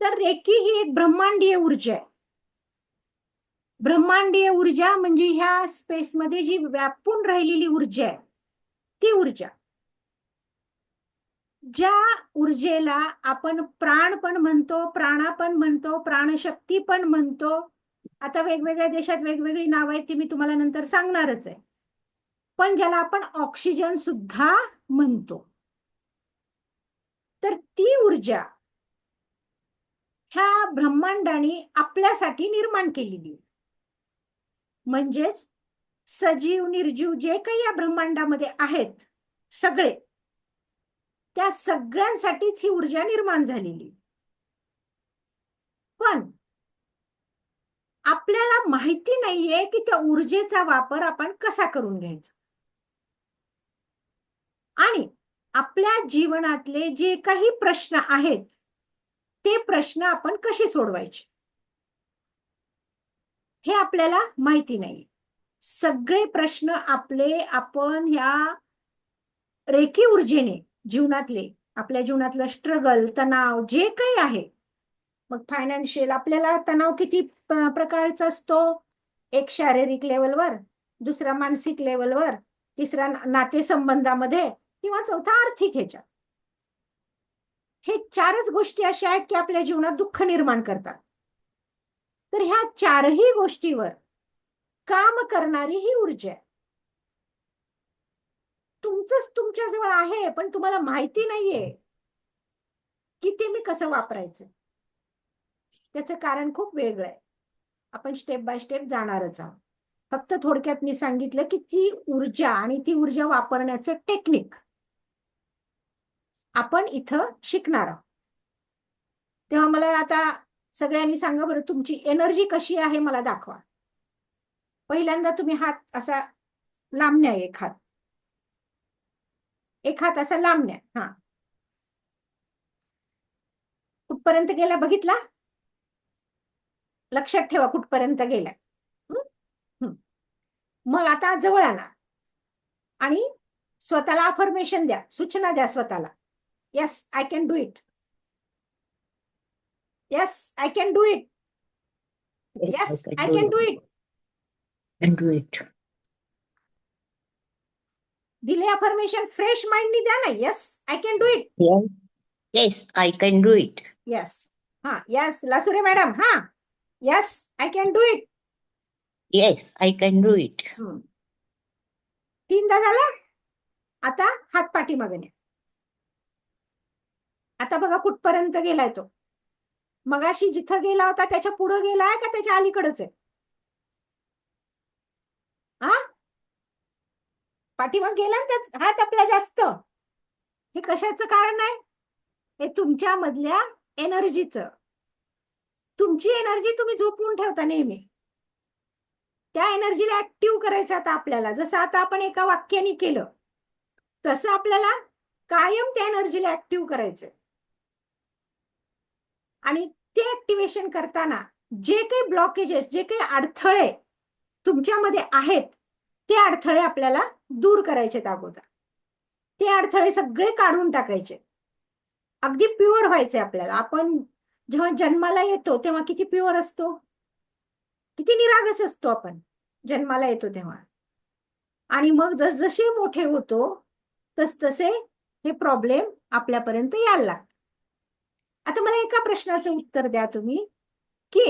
तर रेकी ही एक ब्रह्मांडीय ऊर्जा आहे. ब्रह्मांडीय ऊर्जा म्हणजे ह्या स्पेसमध्ये जी व्यापून राहिलेली ऊर्जा आहे ती ऊर्जा, ज्या ऊर्जेला आपण प्राण पण म्हणतो, प्राणा पण म्हणतो, प्राणशक्ती पण म्हणतो. आता वेगवेगळ्या देशात वेगवेगळी नावं आहेत ती मी तुम्हाला नंतर सांगणारच आहे. पण ज्याला आपण ऑक्सिजन सुद्धा म्हणतो. तर ती ऊर्जा ह्या ब्रह्मांडाने आपल्यासाठी निर्माण केलेली. म्हणजेच सजीव निर्जीव जे काही या ब्रह्मांडामध्ये आहेत सगळे, त्या सगळ्यांसाठीच ही ऊर्जा निर्माण झालेली. पण आपल्याला माहिती नाहीये की त्या ऊर्जेचा वापर आपण कसा करून घ्यायचा, आणि आपल्या जीवनातले जे काही प्रश्न आहेत ते प्रश्न आपण कसे सोडवायचे हे आपल्याला माहिती नाही. सगळे प्रश्न आपले आपण ह्या रेखी ऊर्जेने जीवनातले, आपल्या जीवनातलं स्ट्रगल, तणाव जे काही आहे, मग फायनान्शियल आपल्याला तणाव किती प्रकारचा असतो, एक शारीरिक लेवलवर, दुसरा मानसिक लेवलवर, तिसरा नातेसंबंधामध्ये, किंवा चौथा आर्थिक ह्याच्यात. हे चारच गोष्टी अशा आहेत की आपल्या जीवनात दुःख निर्माण करतात. तर ह्या चारही गोष्टीवर काम करणारी ही ऊर्जा आहे. तुमचंच तुमच्याजवळ आहे पण तुम्हाला माहिती नाहीये की ते मी कसं वापरायचं. त्याचं कारण खूप वेगळं आहे. आपण स्टेप बाय स्टेप जाणारच आहोत. फक्त थोडक्यात मी सांगितलं की ती ऊर्जा आणि ती ऊर्जा वापरण्याचं टेक्निक आपण इथं शिकणार आहोत. तेव्हा मला आता सगळ्यांनी सांगा बरं, तुमची एनर्जी कशी आहे मला दाखवा. पहिल्यांदा तुम्ही हात असा लांब न्या, एक हात असा लांब न्या. हा, कुठपर्यंत गेला बघितला? लक्षात ठेवा कुठपर्यंत गेलाय. मग आता जवळ आणा आणि स्वतःला अफर्मेशन द्या, सूचना द्या स्वतःला. Yes I can do it. Yes I can do it. Yes I can do it. Can do it. दिले अफर्मेशन, फ्रेश माइंडनी द्या ना. Yes I can do it. Yes. Yes, I can do it. Yes. हा, yes Lasure madam. हा, yes I can do it. Yes, I can do it. तीनदा झालं. आता हात पाठीमागे न्या. आता बघा कुठपर्यंत गेलाय तो. मगाशी जिथं गेला होता त्याच्या पुढे गेलाय का त्याच्या अलीकडेच आहे? हा, पाठीमाग गेला ना त्यात हात आपला जास्त. हे कशाचं कारण आहे? हे तुमच्या मधल्या एनर्जीचं. तुमची एनर्जी तुम्ही झोपून ठेवता नेहमी. त्या एनर्जीला ऍक्टिव्ह करायचं आता आपल्याला. जसं आता आपण एका वाक्याने केलं तसं आपल्याला कायम त्या एनर्जीला ऍक्टिव्ह करायचंय. आणि ते ऍक्टिव्हेशन करताना जे काही ब्लॉकेजेस, जे काही अडथळे तुमच्यामध्ये आहेत ते अडथळे आपल्याला दूर करायचे. अगोदर ते अडथळे सगळे काढून टाकायचे. अगदी प्युअर व्हायचे आपल्याला. आपण जेव्हा जन्माला येतो तेव्हा किती प्युअर असतो, किती निरागस असतो आपण जन्माला येतो तेव्हा. आणि मग जसजसे मोठे होतो तसतसे हे प्रॉब्लेम आपल्यापर्यंत यायला लागतात. आता मला एका प्रश्नाचं उत्तर द्या तुम्ही, की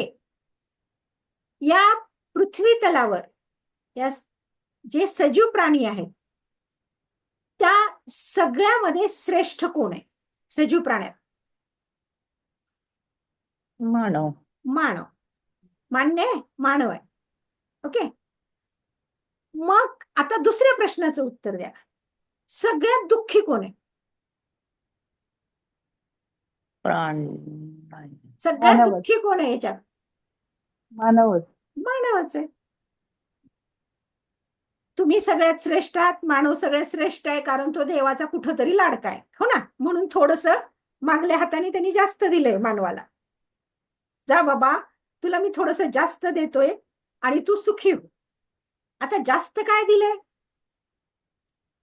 या पृथ्वी तलावर या जे सजीव प्राणी आहेत त्या सगळ्यामध्ये श्रेष्ठ कोण आहे सजीव प्राण्यात? मानव. मानव. मान्य आहे, मानव आहे. ओके. मग आता दुसऱ्या प्रश्नाचं उत्तर द्या, सगळ्यात दुःखी कोण आहे? प्राण. सगळ्यात दुःखी कोण आहे याच्यात? मानवच. मानवच आहे. तुम्ही सगळ्यात श्रेष्ठ आहात, मानव सगळ्यात श्रेष्ठ आहे कारण तो देवाचा कुठंतरी लाडका आहे, हो ना. म्हणून थोडस मागल्या हाताने त्यांनी जास्त दिलंय मानवाला. जा बाबा, तुला मी थोडस जास्त देतोय आणि तू सुखी हो. आता जास्त काय दिलंय?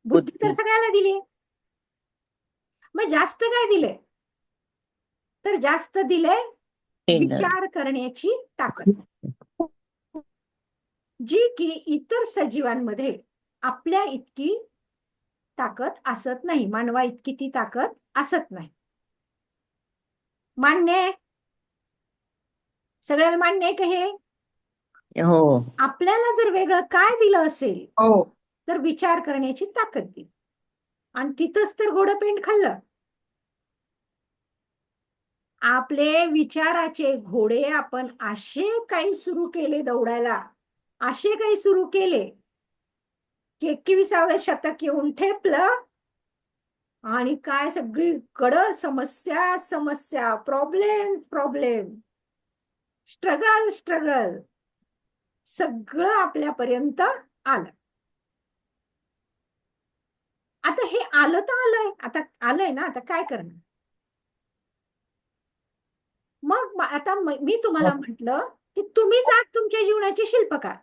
बुद्धी तर सगळ्याला दिली. मग जास्त काय दिलंय? तर जास्त दिलंय विचार करण्याची ताकद, जी की इतर सजीवांमध्ये आपल्या इतकी ताकद असत नाही, मानवा इतकी ती ताकद असत नाही. मान्य आहे? सगळ्याला मान्य आहे का हे? हो. आपल्याला जर वेगळं काय दिलं असेल हो. तर विचार करण्याची ताकद दिली, आणि तिथंच तर घोडं पेंड खाल्लं. आपले विचाराचे घोडे आपण असे काही सुरू केले दौडायला, असे काही सुरू केले की 21वे शतक येऊन ठेपलं, आणि काय सगळीकडं समस्या समस्या, प्रॉब्लेम प्रॉब्लेम, स्ट्रगल स्ट्रगल, सगळं आपल्यापर्यंत आलं. आता हे आलं तर आलंय, आता आलंय ना, आता काय करणार? मग आता मी तुम्हाला म्हटलं की तुम्हीच आहात तुमच्या जीवनाचे शिल्पकार.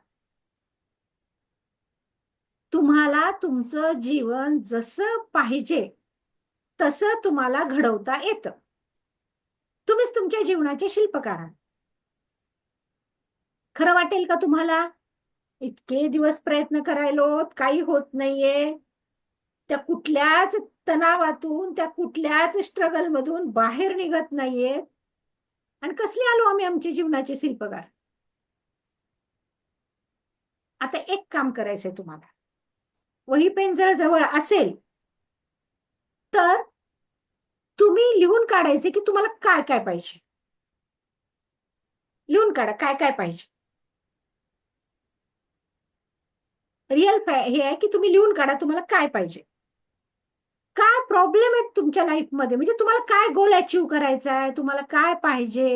तुम्हाला तुमचं जीवन जसं पाहिजे तसं तुम्हाला घडवता येतं. तुम्हीच तुमच्या जीवनाचे शिल्पकार आहात. खरं वाटेल का तुम्हाला? इतके दिवस प्रयत्न करायलोत, काही होत नाहीये, त्या कुठल्याच तणावातून, त्या कुठल्याच स्ट्रगल मधून बाहेर निघत नाहीये, आणि कसले आलो आम्ही आमच्या जीवनाचे शिल्पकार? आता एक काम करायचंय तुम्हाला. वही पेन जर जवळ असेल तर तुम्ही लिहून काढायचे की तुम्हाला काय काय पाहिजे. लिहून काढा काय काय पाहिजे. रिअल हे आहे की तुम्ही लिहून काढा तुम्हाला काय पाहिजे, काय प्रॉब्लेम आहेत तुमच्या लाईफमध्ये, म्हणजे तुम्हाला काय गोल अचीव्ह करायचा आहे, तुम्हाला काय पाहिजे,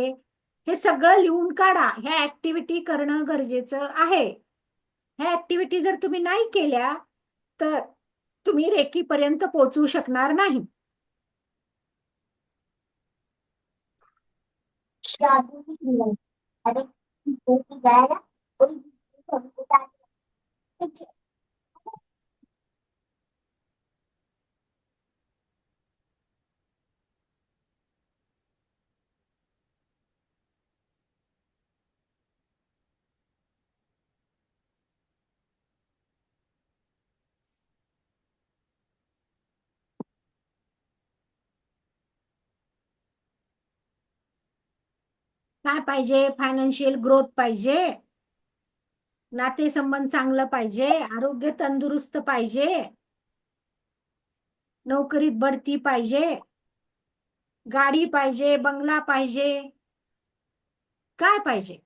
हे सगळं लिहून काढा. ह्या ऍक्टिव्हिटी करणं गरजेचं आहे. ह्या ऍक्टिव्हिटी जर तुम्ही नाही केल्या तर तुम्ही रेकीपर्यंत पोहोचू शकणार नाही. काय पाहिजे? फायनान्शियल ग्रोथ पाहिजे, नातेसंबंध चांगलं पाहिजे, आरोग्य तंदुरुस्त पाहिजे, नोकरीत बढती पाहिजे, गाडी पाहिजे, बंगला पाहिजे, काय पाहिजे?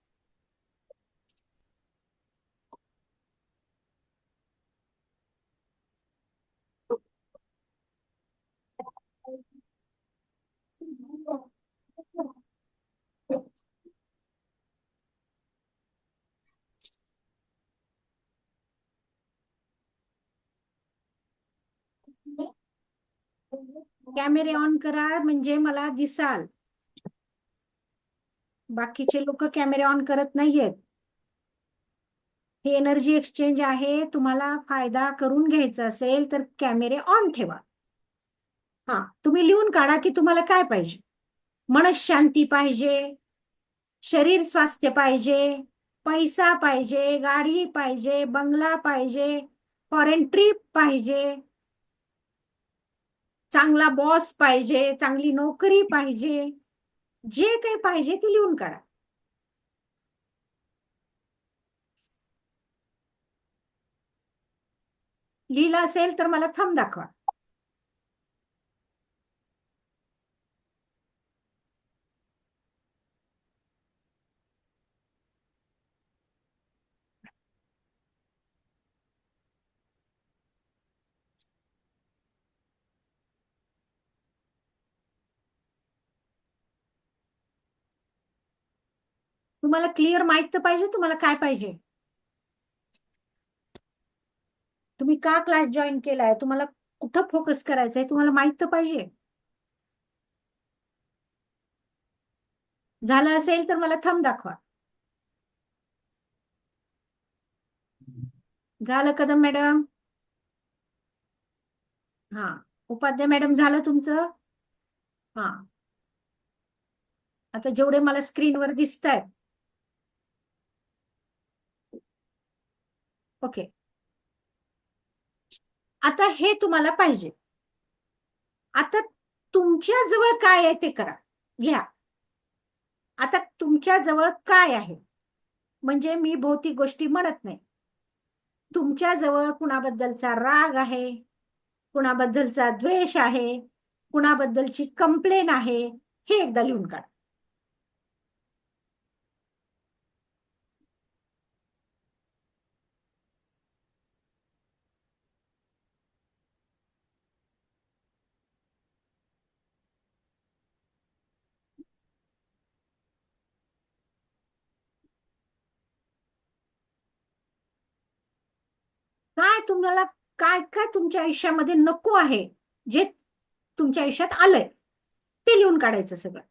कॅमेरे ऑन करा म्हणजे मला दिसाल. बाकीचे लोक कॅमेरे ऑन करत नाहीयेत. हे एनर्जी एक्सचेंज आहे, तुम्हाला फायदा करून घ्यायचा असेल तर कॅमेरे ऑन ठेवा. हा, तुम्ही लिहून काढा की तुम्हाला काय पाहिजे. मनशांती पाहिजे, शरीर स्वास्थ्य पाहिजे, पैसा पाहिजे, गाडी पाहिजे, बंगला पाहिजे, फॉरेन ट्रिप पाहिजे, चांगला बॉस पाहिजे, चांगली नोकरी पाहिजे, जे काही पाहिजे ते लिहून काढा. लिहिलं असेल तर मला थंब दाखवा. तुम्हाला क्लिअर माहित तर पाहिजे तुम्हाला काय पाहिजे. तुम्ही का क्लास जॉईन केलाय, तुम्हाला कुठं फोकस करायचंय, तुम्हाला माहित तर पाहिजे. झालं असेल तर मला थंब दाखवा. झालं कदम मॅडम? हा, उपाध्याय मॅडम झालं तुमचं? हा, आता जेवढे मला स्क्रीनवर दिसत आहेत, ओके, आता हे तुम्हाला पाहिजे. आता तुमच्या जवळ काय आहे ते करा, घ्या. आता तुमच्या जवळ काय आहे, म्हणजे मी भौतिक गोष्टी म्हणत नाही. तुमच्या जवळ कुणाबद्दलचा राग आहे, कुणाबद्दलचा द्वेष आहे, कुणाबद्दलची कंप्लेन आहे, हे एकदा लिहून काढा. काय तुम्हाला, काय काय तुमच्या आयुष्यामध्ये नको आहे, जे तुमच्या आयुष्यात आलंय ते लिहून काढायचं सगळं.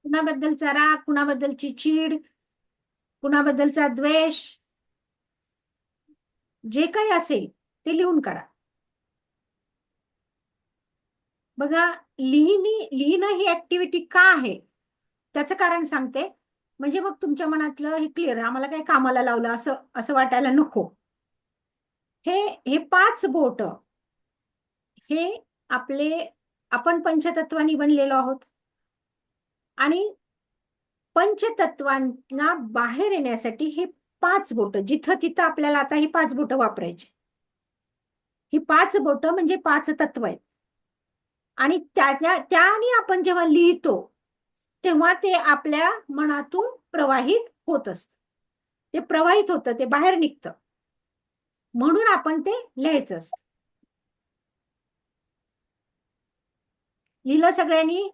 कुणाबद्दलचा राग, कुणाबद्दलची चीड, कुणाबद्दलचा द्वेष, जे काही असेल ते लिहून काढा. बघा, लिहिणं ही ऍक्टिव्हिटी का आहे त्याचं कारण सांगते. म्हणजे मग तुमच्या मनातलं हे क्लिअर, आम्हाला काही कामाला लावलं असं असं वाटायला नको. हे 5 बोट हे आपण पंचतत्वांनी बनलेलो आहोत, आणि पंचतत्वांना बाहेर येण्यासाठी हे 5 बोट, जिथं तिथं आपल्याला आता ही 5 बोट वापरायची. ही 5 बोट म्हणजे 5 तत्व आहेत, आणि त्याने आपण जेव्हा लिहितो तेव्हा ते आपल्या मनातून प्रवाहित होत असत. ते प्रवाहित होतं, ते बाहेर निघतं, म्हणून आपण ते लिहायचं असतं. लिहिलं सगळ्यांनी?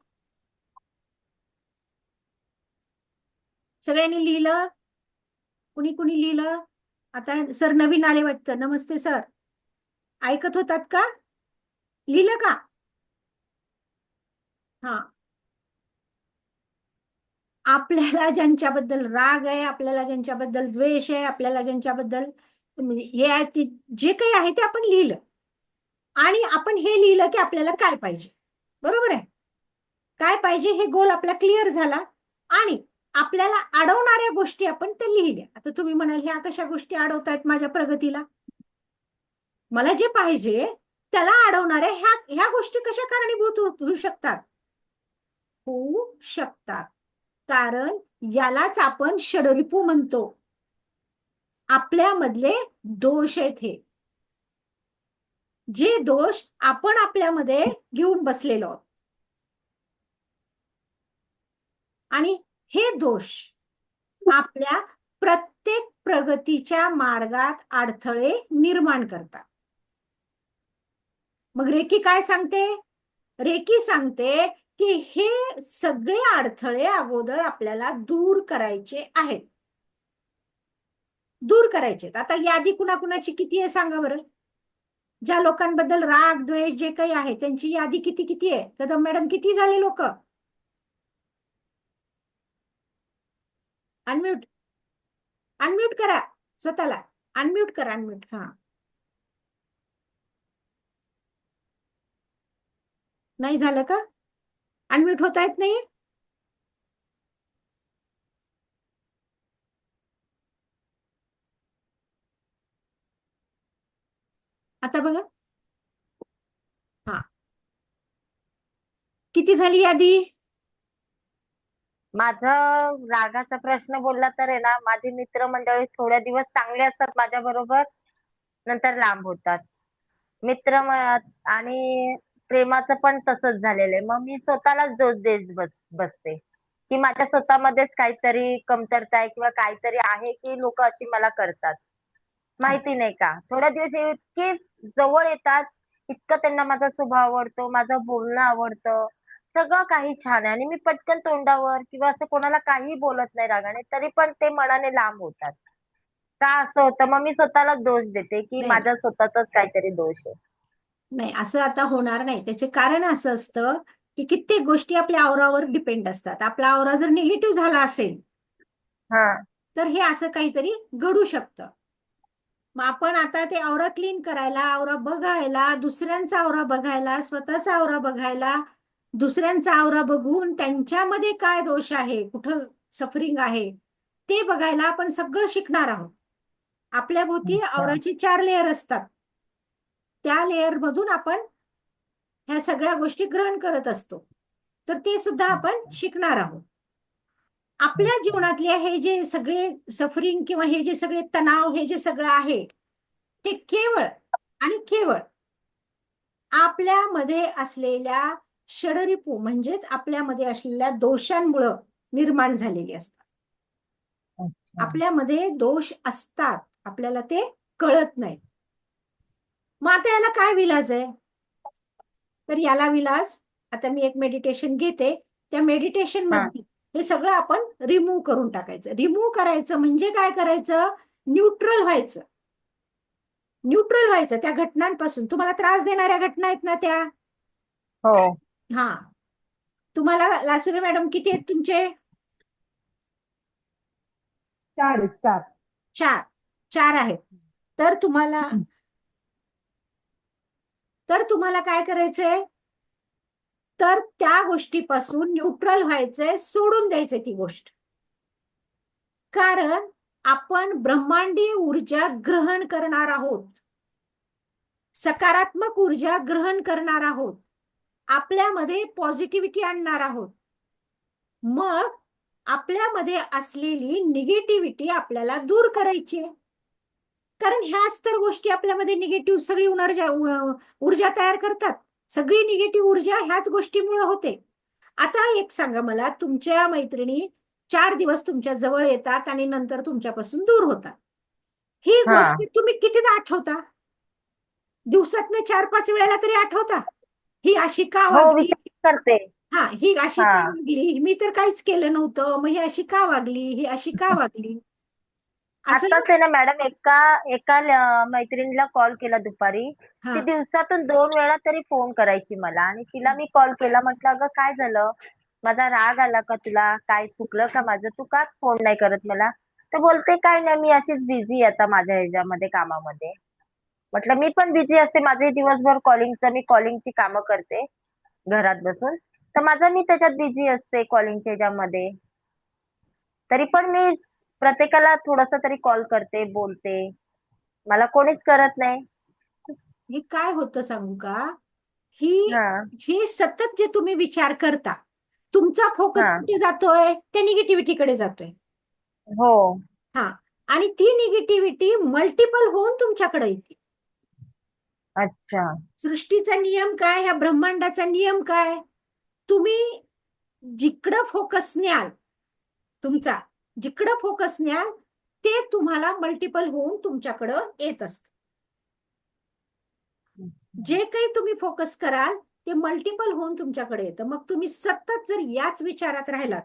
सगळ्यांनी लिहिलं? कुणी कुणी लिहिलं? आता सर नवीन आले वाटतं. नमस्ते सर, ऐकत होतात का? लिहिलं का? हा. आपल्याला ज्यांच्याबद्दल राग आहे, आपल्याला ज्यांच्याबद्दल द्वेष आहे, आपल्याला ज्यांच्याबद्दल हे आहे, जे काही आहे ते आपण लिहिलं, आणि आपण हे लिहिलं की आपल्याला काय पाहिजे. बरोबर आहे? काय पाहिजे हे गोल आपला क्लिअर झाला, आणि आपल्याला अडवणाऱ्या गोष्टी आपण त्या लिहिल्या. आता तुम्ही म्हणाल, ह्या कशा गोष्टी अडवतायत माझ्या प्रगतीला? मला जे पाहिजे त्याला अडवणाऱ्या ह्या ह्या गोष्टी कशा कारणीभूत होऊ शकतात? होऊ शकतात, कारण यालाच आपण षडरिपू म्हणतो. आपल्यामधले दोष आहेत हे, जे दोष आपण आपल्यामध्ये घेऊन बसलेलो आहोत, आणि हे दोष आपल्या प्रत्येक प्रगतीच्या मार्गात अडथळे निर्माण करतात. मग रेकी काय सांगते? रेकी सांगते की हे सगळे अडथळे अगोदर आपल्याला दूर करायचे आहेत. दूर करायचे. आता यादी कुणाकुणाची किती आहे सांगा बरं? ज्या लोकांबद्दल राग द्वेष जे काही आहे त्यांची यादी किती किती आहे? कदम मॅडम, किती झाले लोक? अनम्यूट, अनम्यूट करा स्वतःला, अनम्यूट करा, अनम्यूट. हा, नाही झालं का? अनम्यूट होता येत नाही? आता बघा. हा, किती झाली यादी? माझं रागाचा प्रश्न बोलला तर आहे ना, माझी मित्रमंडळी थोड्या दिवस चांगले असतात माझ्या बरोबर, नंतर लांब होतात. आणि प्रेमाचं पण तसंच झालेलं आहे. मग मी स्वतःलाच दोष देत बसते की माझ्या स्वतःमध्येच काहीतरी कमतरता आहे किंवा काहीतरी आहे की लोक अशी मला करतात. माहिती नाही का, थोड्या दिवस इतके जवळ येतात इतकं त्यांना माझा स्वभाव आवडतो, माझं बोलणं आवडतं. सगळं काही छान आहे आणि मी पटकन तोंडावर किंवा असं कोणाला काही बोलत नाही रागाने, तरी पण ते मनाने लांब होतात. का असं होतं? मग मी स्वतःलाच दोष देते, की नाही माझ्या स्वतःचाच काहीतरी दोष आहे. नाही, असं आता होणार नाही. त्याचे कारण असं असतं की कित्येक गोष्टी आपल्या आवरावर डिपेंड असतात. आपला आवरा जर निगेटिव्ह झाला असेल हां. तर हे असं काहीतरी घडू शकतं. मग आपण आता ते आवरा क्लीन करायला, आवरा बघायला, दुसऱ्यांचा आवरा बघायला, स्वतःचा आवरा बघायला, दुसऱ्यांचा आवरा बघून त्यांच्यामध्ये काय दोष आहे, कुठं सफरिंग आहे, ते बघायला आपण सगळं शिकणार आहोत. आपल्या भोवती अच्छा. आवराची 4 लेअर असतात. त्या लेअर मधून आपण ह्या सगळ्या गोष्टी ग्रहण करत असतो. तर ते सुद्धा आपण शिकणार आहोत. आपल्या अच्छा. जीवनातले हे जे सगळे सफरिंग किंवा हे जे सगळे तणाव, हे जे सगळं आहे, ते केवळ आणि केवळ आपल्यामध्ये असलेल्या षडरिपू म्हणजेच आपल्यामध्ये असलेल्या दोषांमुळं निर्माण झालेली असतात. अच्छा. आपल्यामध्ये दोष असतात, आपल्याला ते कळत नाही. मग आता याला काय विलाज आहे? तर याला विलाज, आता मी एक मेडिटेशन घेते, त्या मेडिटेशन हां. मध्ये हे सगळं आपण रिमूव्ह करून टाकायचं. रिमूव्ह करायचं म्हणजे काय करायचं? न्यूट्रल व्हायचं. न्यूट्रल व्हायचं त्या घटनांपासून. तुम्हाला त्रास देणाऱ्या घटना आहेत ना त्या, हो. हा, तुम्हाला लासुरे मॅडम किती आहेत तुमचे? 4 आहेत 4. 4. 4 आहेत. तर तुम्हाला काय करायचंय? तर त्या गोष्टीपासून न्यूट्रल व्हायचंय, सोडून द्यायचंय ती गोष्ट. कारण आपण ब्रह्मांडीय ऊर्जा ग्रहण करणार आहोत, सकारात्मक ऊर्जा ग्रहण करणार आहोत, आपल्यामध्ये पॉझिटिव्हिटी आणणार आहोत. मग आपल्यामध्ये असलेली निगेटिव्हिटी आपल्याला दूर करायची आहे. कारण ह्याच तर गोष्टी आपल्यामध्ये निगेटिव्ह सगळी ऊर्जा तयार करतात. सगळी निगेटिव्ह ऊर्जा ह्याच गोष्टीमुळे होते. आता एक सांगा मला, तुमच्या मैत्रिणी 4 दिवस तुमच्या जवळ येतात आणि नंतर तुमच्यापासून दूर होतात. ही गोष्ट हां. तुम्ही कितीदा आठवता? दिवसातनं 4-5 वेळेला तरी आठवता. ही अशी का हो, वागली? विचार करते. हा, ही अशी का हां. वागली? मी तर काहीच केलं नव्हतं, मग ही अशी का वागली? ही अशी का वागली? असं. आताच आहे ना मॅडम, एका एका मैत्रिणीला कॉल केला दुपारी. हा, ती दिवसातून 2 वेळा तरी फोन करायची मला आणि तिला मी कॉल केला. म्हटलं, "अगं काय झालं? माझा राग आला का तुला? काय चुकलं का माझं? तू का फोन नाही करत मला?" तर बोलते, "काय नाही, मी अशीच बिझी आता माझ्या ह्याच्यामध्ये कामामध्ये." म्हटलं, "मी पण बिझी असते. माझे दिवसभर मी कॉलिंगची कामं करते घरात बसून. तर माझं मी त्याच्यात बिझी असते कॉलिंगच्या ह्याच्यामध्ये. तरी पण मी प्रत्येकाला थोडंसं तरी कॉल करते, बोलते. मला कोणीच करत नाही." हे काय होतं सांगू का? ही हां. हे सतत जे तुम्ही विचार करता, तुमचा फोकस हां. कुठे जातोय? त्या निगेटिव्हिटीकडे जातोय. हो. हा, आणि ती निगेटिव्हिटी मल्टिपल होऊन तुमच्याकडे येते. अच्छा. सृष्टीचा नियम काय? ह्या ब्रह्मांडाचा नियम काय? तुम्ही जिकडं फोकस न्याल, तुमचा जिकडं फोकस न्याल, ते तुम्हाला मल्टिपल होऊन तुमच्याकडं येत असत. जे काही तुम्ही फोकस कराल ते मल्टिपल होऊन तुमच्याकडे येतं. मग तुम्ही सतत जर याच विचारात राहिलात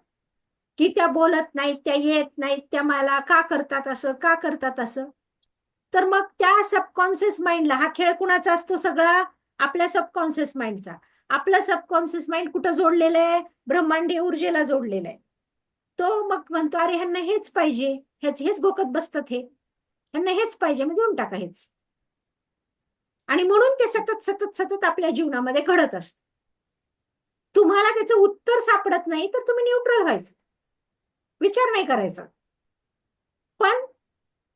की त्या बोलत नाहीत, त्या येत नाहीत, त्या मला का करतात असं, का करतात असं, तर मग त्या सबकॉन्शियस माइंडला, हा खेळ कुणाचा असतो सगळा? आपल्या सबकॉन्शियस माइंडचा. आपलं सबकॉन्शियस माइंड कुठं जोडलेलं आहे? ब्रह्मांडीय ऊर्जेला जोडलेलं आहे. तो मग म्हणतो, अरे ह्यांना हेच पाहिजे, हेच गोकत बसतात, ह्यांना हेच पाहिजे, मग देऊन टाका हेच. आणि म्हणून ते सतत सतत सतत आपल्या जीवनामध्ये घडत असत. तुम्हाला त्याचं उत्तर सापडत नाही तर तुम्ही न्यूट्रल व्हायचं, विचार नाही करायचा. पण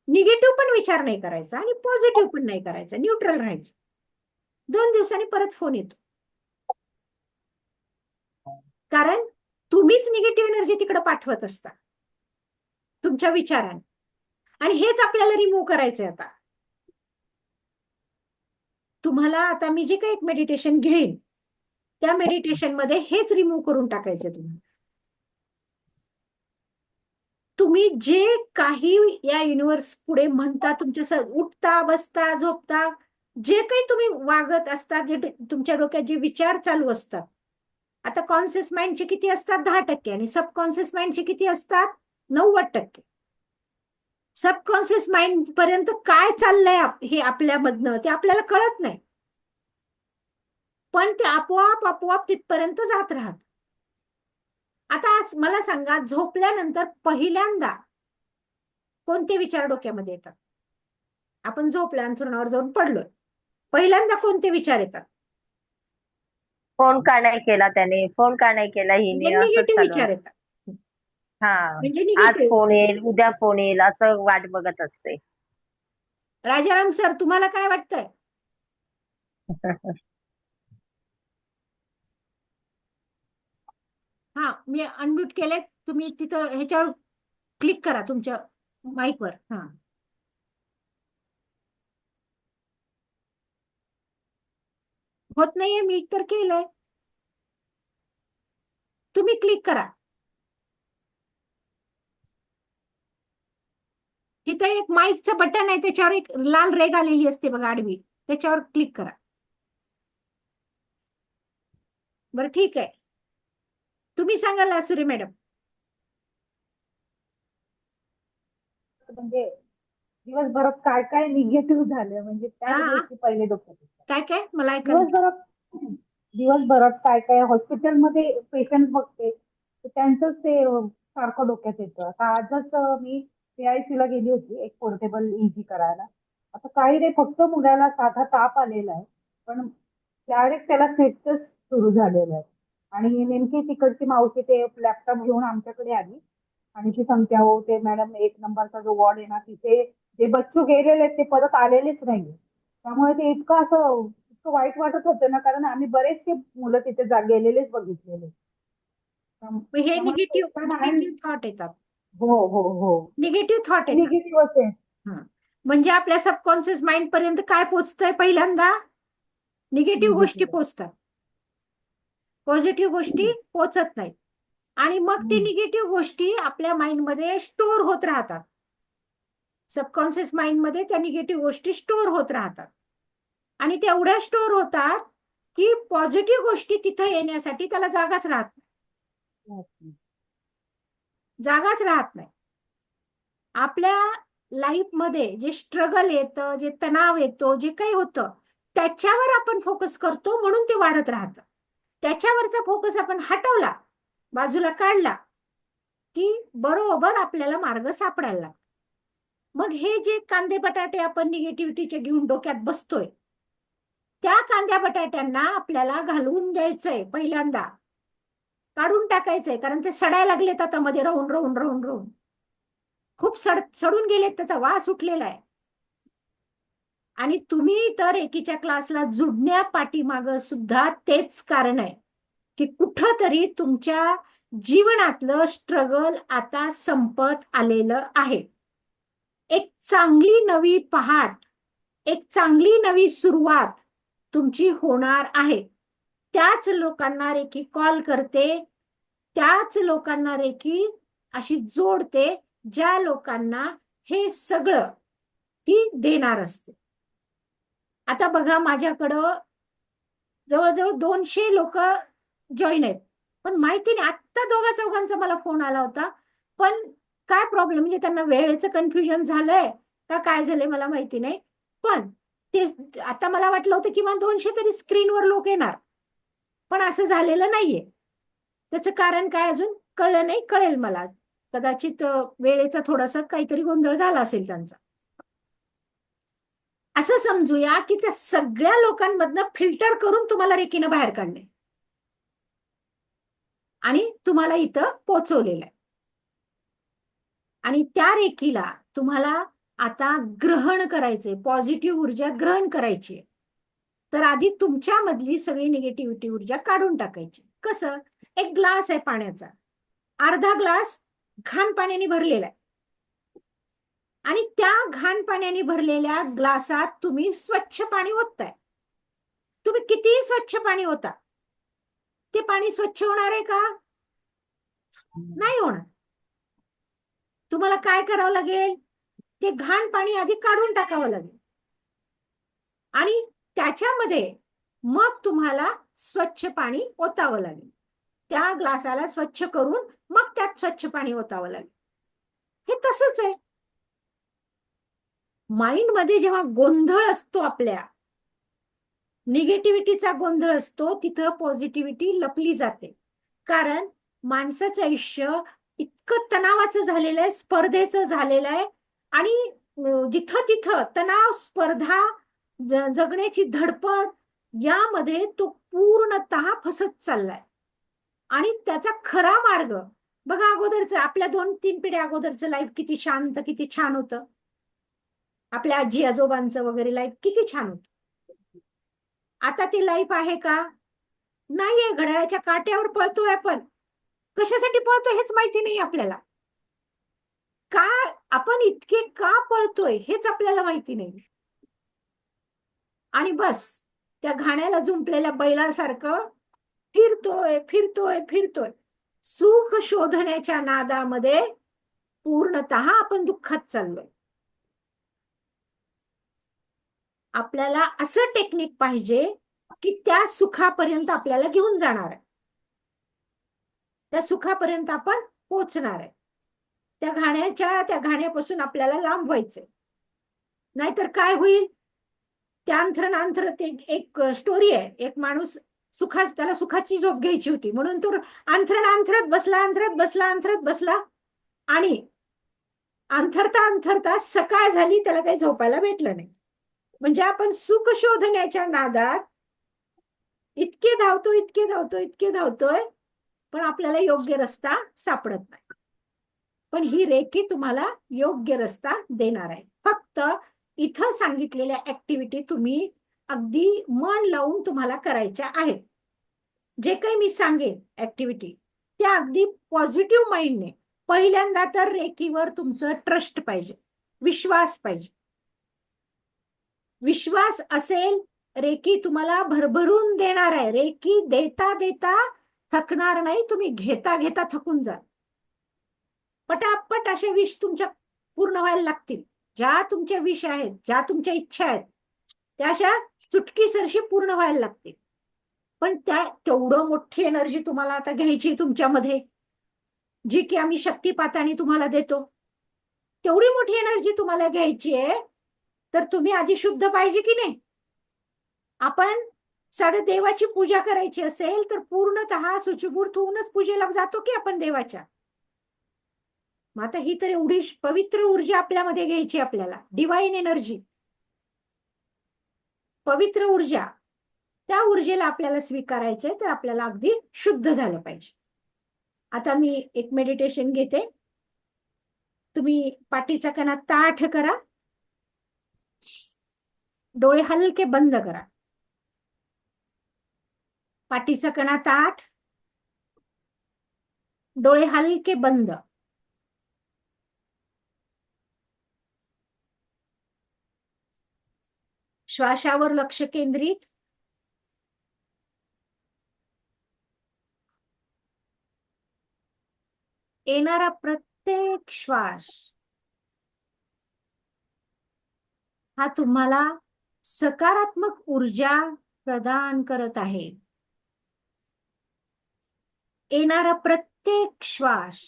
निगेटिव्ह पण विचार नाही करायचा आणि पॉझिटिव्ह पण नाही करायचा, न्यूट्रल राहायचं. 2 दिवसांनी परत फोन येतो. कारण तुम्हीच निगेटिव्ह एनर्जी तिकडे पाठवत असता तुमच्या विचाराने. आणि हेच आपल्याला रिमूव्ह करायचंय आता. तुम्हाला आता मी जे काही एक मेडिटेशन घेईन, त्या मेडिटेशन मध्ये हेच रिमूव्ह करून टाकायचंय तुम्हाला. तुम्ही जे काही या युनिव्हर्स पुढे म्हणता, तुमच्या उठता, बसता, झोपता, जे काही तुम्ही वागत असतात, जे तुमच्या डोक्यात जे विचार चालू असतात, आता कॉन्शियस माइंडचे किती असतात? 10% आणि सबकॉन्शियस माइंडचे किती असतात? 90%. सबकॉन्शियस माइंड पर्यंत काय चाललंय हे आपल्यामधनं ते आपल्याला कळत नाही, पण ते आपोआप आपोआप तिथपर्यंत जात राहत. आता मला सांगा, झोपल्यानंतर पहिल्यांदा कोणते विचार डोक्यामध्ये येतात? आपण झोपल्या अंथरुणावर जाऊन पडलोय, पहिल्यांदा कोणते विचार येतात? फोन का नाही केला त्याने, फोन का नाही केला म्हणजे हिने, असंच निगेटिव्ह चालू विचार असतं. येतात. हा, म्हणजे आज निगेटिव्ह. फोन येईल, उद्या फोन येईल, असं वाट बघत असते. राजाराम सर, तुम्हाला काय वाटतंय? हा, मी अनम्यूट केलंय, तुम्ही तिथं ह्याच्यावर क्लिक करा तुमच्या माईकवर. हा, होत नाहीये, मी तर केलंय, तुम्ही क्लिक करा. तिथं एक माईकचं बटन आहे, त्याच्यावर एक लाल रेग आलेली असते बघा आडवी, त्याच्यावर क्लिक करा. बरं, ठीक आहे, तुम्ही सांगा लासुरे मॅडम. म्हणजे दिवसभरात काय काय निगेटिव्ह झालं म्हणजे त्याच हा, गोष्टी पहिले डोक्यात येतात. काय काय मला ऐका नाही. दिवसभरात दिवसभरात काय काय हॉस्पिटलमध्ये पेशंट बघते तर त्यांचंच ते सारखं डोक्यात येतं. आता आजच मी PIC ला गेली होती एक पोर्टेबल EG करायला. आता काही नाही, फक्त मुलाला साधा ताप आलेला आहे, पण डायरेक्ट त्याला सेप्सिस सुरू झालेलं आहे. आणि नेमकी तिकडची मावशी ते लॅपटॉप घेऊन आमच्याकडे आली आणि ती सांगते, अहो ते मॅडम 1 नंबरचा जो वॉर्ड आहे ना, तिथे जे बच्चू गेलेले आहेत ते परत आलेलेच नाही. त्यामुळे ते इतकं वाईट वाटत होतं ना, कारण आम्ही बरेचसे मुलं तिथे गेलेलेच बघितलेले. मग हे त्यामुळे निगेटिव्ह त्याचा माइंड. निगेटिव्ह थॉट येतात, हो हो हो, निगेटिव्ह थॉट येतात. निगेटिव्हच आहे. हा, म्हणजे आपल्या सबकॉन्शियस माइंड पर्यंत काय पोचतंय? पहिल्यांदा निगेटिव्ह गोष्टी निगेटिव्ह. पोचतात, पॉझिटिव्ह गोष्टी पोचत नाहीत. आणि मग ते निगेटिव्ह गोष्टी आपल्या माइंडमध्ये स्टोअर होत राहतात, सबकॉन्शियस माइंडमध्ये त्या निगेटिव्ह गोष्टी स्टोअर होत राहतात. आणि तेवढ्या स्टोअर होतात की पॉझिटिव्ह गोष्टी तिथं येण्यासाठी त्याला जागाच राहत नाही, जागाच राहत नाही. आपल्या लाईफमध्ये जे स्ट्रगल येतं, जे तणाव येतो, जे काही होतं, त्याच्यावर आपण फोकस करतो, म्हणून ते वाढत राहतं. त्याच्यावरचा फोकस आपण हटवला, बाजूला काढला, की बरोबर आपल्याला मार्ग सापडायला लागतो. मग हे जे कांदे बटाटे आपण निगेटिव्हिटीचे घेऊन डोक्यात बसतोय, त्या कांद्या बटाट्यांना आपल्याला घालवून द्यायचंय, पहिल्यांदा काढून टाकायचंय, कारण ते सडायला लागलेत आता मध्ये राहून राहून राहून राहून खूप सडून गेलेत, त्याचा वास उठलेला आहे. आणि तुम्ही तर एकीच्या क्लासला जुडण्या पाठीमाग सुद्धा तेच कारण आहे, की कुठंतरी तुमच्या जीवनातलं स्ट्रगल आता संपत आलेलं आहे. एक चांगली नवी पहाट, एक चांगली नवी सुरुवात तुमची होणार आहे. त्याच लोकांना रेकी कॉल करते, त्याच लोकांना रेकी अशी जोडते, ज्या लोकांना हे सगळं ती देणार असते. आता बघा, माझ्याकडं जवळजवळ 200 लोक जॉईन आहेत, पण माहिती नाही, आत्ता दोघा चौघांचा मला फोन आला होता, पण काय प्रॉब्लेम, म्हणजे त्यांना वेळेचं कन्फ्युजन झालंय का काय झालंय मला माहिती नाही. पण ते आता मला वाटलं होतं किमान 200 तरी स्क्रीनवर लोक येणार, पण असं झालेलं नाहीये. त्याचं कारण काय अजून कळलं नाही, कळेल मला. कदाचित वेळेचा थोडासा काहीतरी गोंधळ झाला असेल त्यांचा. असं समजूया की त्या सगळ्या लोकांमधनं फिल्टर करून तुम्हाला रेकीनं बाहेर काढले आणि तुम्हाला इथं पोहोचवलेलं आहे. आणि त्या रेकीला तुम्हाला आता ग्रहण करायचंय, पॉझिटिव्ह ऊर्जा ग्रहण करायची. तर आधी तुमच्यामधली सगळी निगेटिव्हिटी ऊर्जा काढून टाकायची. कसं? एक ग्लास आहे पाण्याचा, अर्धा ग्लास घाण पाण्याने भरलेला आहे, आणि त्या घाण पाण्याने भरलेल्या ग्लासात तुम्ही स्वच्छ पाणी ओतताय. तुम्ही कितीही स्वच्छ पाणी ओता, ते पाणी स्वच्छ होणार आहे का? नाही होणार. तुम्हाला काय करावं लागेल? ते घाण पाणी आधी काढून टाकावं लागेल. आणि त्याच्यामध्ये मग तुम्हाला स्वच्छ पाणी ओतावं लागेल. त्या ग्लासाला स्वच्छ करून मग त्यात स्वच्छ पाणी ओतावं लागेल. हे तसंच आहे. माइंड मध्ये जेव्हा गोंधळ असतो, आपल्या निगेटिव्हिटीचा गोंधळ असतो, तिथं पॉझिटिव्हिटी लपली जाते. कारण माणसाचं आयुष्य इतकं तणावाचं झालेलं आहे, स्पर्धेचं झालेलं आहे. आणि जिथं तिथं तणाव, स्पर्धा, जगण्याची धडपड यामध्ये तो पूर्णतः फसत चाललाय. आणि त्याचा खरा मार्ग बघा, अगोदरचं आपल्या 2-3 पिढ्या अगोदरचं लाईफ किती शांत, किती छान होतं. आपल्या आजी आजोबांचं वगैरे लाईफ किती छान होतं. आता ती लाईफ आहे का? नाहीये. घड्याळाच्या काट्यावर पळतोय आपण. कशासाठी पळतोय हेच माहिती नाही आपल्याला. का आपण इतके का पळतोय हेच आपल्याला माहिती नाही. आणि बस त्या घाण्याला जुंपलेल्या बैलासारखं फिरतोय फिरतोय फिरतोय. सुख शोधण्याच्या नादामध्ये पूर्णतः आपण दुःखात चाललोय. आपल्याला असं टेक्निक पाहिजे की त्या सुखापर्यंत आपल्याला घेऊन जाणार आहे. त्या सुखापर्यंत आपण पोहोचणार आहे. त्या घाण्यापासून आपल्याला लांब व्हायचंय. नाहीतर काय होईल? त्या अंथरत एक स्टोरी आहे. एक माणूस त्याला सुखाची झोप घ्यायची होती, म्हणून तो अंथरत बसला आणि अंथरता सकाळ झाली, त्याला काही झोपायला भेटलं नाही. म्हणजे आपण सुख शोधण्याच्या नादात इतके धावतोय, पण आपल्याला योग्य रस्ता सापडत नाही. पण ही रेकी तुम्हाला योग्य रस्ता देणार आहे. फक्त इथं सांगितलेल्या ऍक्टिव्हिटी तुम्ही अगदी मन लावून तुम्हाला करायच्या आहेत. जे काही मी सांगेन ऍक्टिव्हिटी, त्या अगदी पॉझिटिव्ह माइंडने. पहिल्यांदा तर रेकीवर तुमचं ट्रस्ट पाहिजे, विश्वास पाहिजे. विश्वास असेल, रेकी तुम्हाला भरभरून देणार आहे. रेकी देता देता थकणार नाही, तुम्ही घेता घेता थकून जा. पटापट असे विश तुमच्या पूर्ण व्हायला लागतील. ज्या तुमच्या विश आहेत, ज्या तुमच्या इच्छा आहेत, त्या अशा चुटकीसरशी पूर्ण व्हायला लागतील. पण त्या तेवढं मोठी एनर्जी तुम्हाला आता घ्यायची तुमच्यामध्ये, जी की आम्ही शक्तिपाताने तुम्हाला देतो. तेवढी मोठी एनर्जी तुम्हाला घ्यायची आहे, तर तुम्ही आधी शुद्ध पाहिजे की नाही? आपण साधं देवाची पूजा करायची असेल तर पूर्णतः शुचिभूत होऊनच पूजेला जातो की आपण देवाच्या. मग आता ही तर एवढी पवित्र ऊर्जा आपल्यामध्ये घ्यायची, आपल्याला डिवाइन एनर्जी, पवित्र ऊर्जा. त्या ऊर्जेला आपल्याला स्वीकारायचंय, तर आपल्याला अगदी शुद्ध झालं पाहिजे. आता मी एक मेडिटेशन घेते. तुम्ही पाठीचा कणा ताठ करा, डोळे हलके बंद करा. पाठीचा कणा ताठ, डोळे हलके बंद. श्वासावर लक्ष केंद्रित. येणारा प्रत्येक श्वास हा तुम्हाला सकारात्मक ऊर्जा प्रदान करत आहे. येणारा प्रत्येक श्वास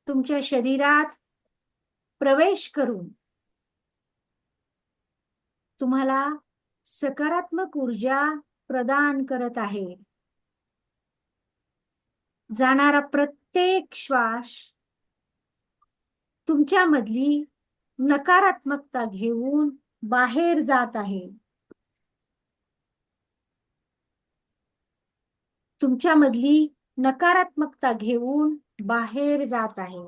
तुमच्या शरीरात प्रवेश करून तुम्हाला सकारात्मक ऊर्जा प्रदान करत आहे. जाणारा प्रत्येक श्वास तुमच्यामधली नकारात्मकता घेऊन बाहेर जात आहे. तुमच्यामधली नकारात्मकता घेऊन बाहेर जात आहे.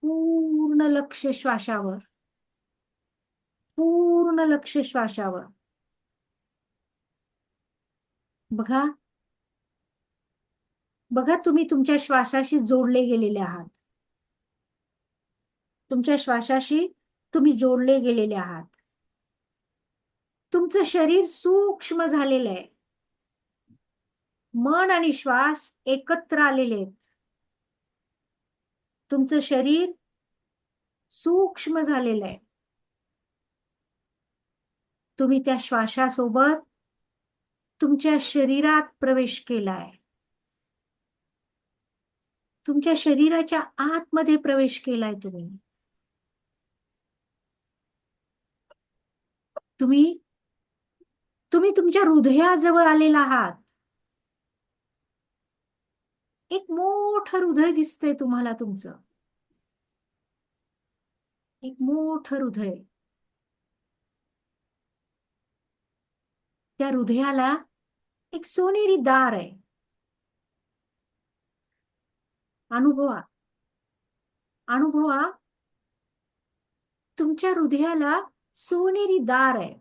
पूर्ण लक्ष श्वासावर, पूर्ण लक्ष श्वासावर. बघा बघा, तुम्ही तुमच्या श्वासाशी जोडले गेलेले आहात. तुमच्या श्वासाशी तुम्ही जोडले गेलेले आहात. तुमचं शरीर सूक्ष्म झालेलं आहे. मन आणि श्वास एकत्र आलेले आहेत. तुमचं शरीर सूक्ष्म झालेलं आहे. तुम्ही त्या श्वासासोबत तुमच्या शरीरात प्रवेश केलाय. तुमच्या शरीराच्या आतमध्ये प्रवेश केलाय तुम्ही. तुम्ही तुम्ही तुमच्या हृदयाजवळ आलेला आहात. एक मोठं हृदय दिसतंय तुम्हाला तुमचं. एक मोठं हृदय. त्या हृदयाला एक सोनेरी दार आहे. अनुभवा, अनुभवा, तुमच्या हृदयाला सोनेरी दार आहे.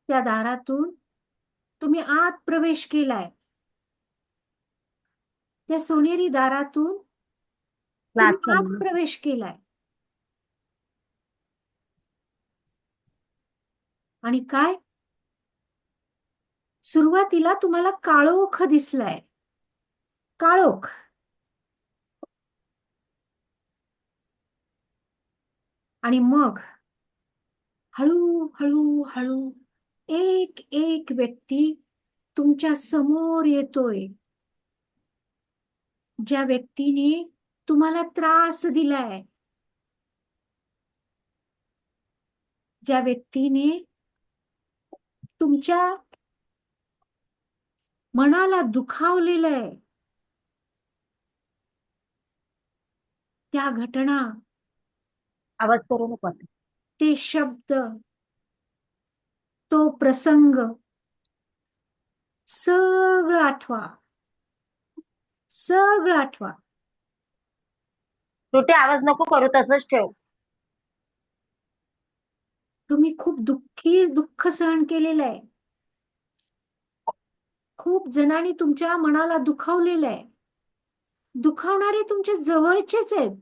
त्या दारातून तुम्ही आत प्रवेश केलाय. त्या सोनेरी दारातून तुम्ही आत प्रवेश केलाय. आणि काय? सुरुवातीला तुम्हाला काळोख दिसलाय. काळोख. आणि मग हळू हळू हळू एक एक व्यक्ती तुमच्या समोर येतोय. ज्या व्यक्तीने तुम्हाला त्रास दिलाय, ज्या व्यक्तीने तुमच्या मनाला दुखावलेलं आहे, त्या घटना, आवाज करू नको आता. ते शब्द, तो प्रसंग सगळं आठवा. सगळं आठवा. छोटे आवाज नको करू, तसंच ठेव. तुम्ही खूप दुःख सहन केलेलं आहे. खूप जणांनी तुमच्या मनाला दुखावलेलं आहे. दुखावणारे तुमच्या जवळचेच आहेत.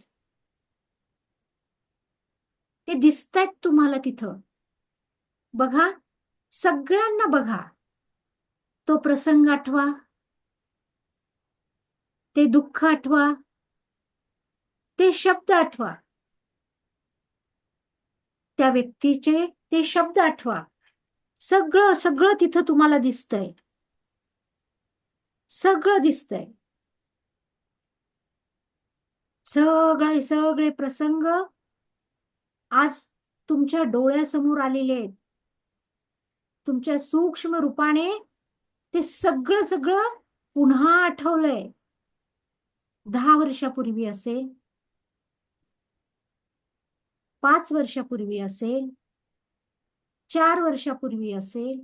ते दिसतायत तुम्हाला तिथं. बघा, सगळ्यांना बघा. तो प्रसंग आठवा. ते दुःख आठवा. ते शब्द आठवा. त्या व्यक्तीचे ते शब्द आठवा. सगळं सगळं तिथं तुम्हाला दिसतंय. सगळं दिसतंय. सगळे सगळे प्रसंग आज तुमच्या डोळ्यासमोर आलेले आहेत. तुमच्या सूक्ष्म रूपाने ते सगळं सगळं पुन्हा आठवलंय. 10 वर्षापूर्वी असेल, 5 वर्षापूर्वी असेल, 4 वर्षापूर्वी असेल,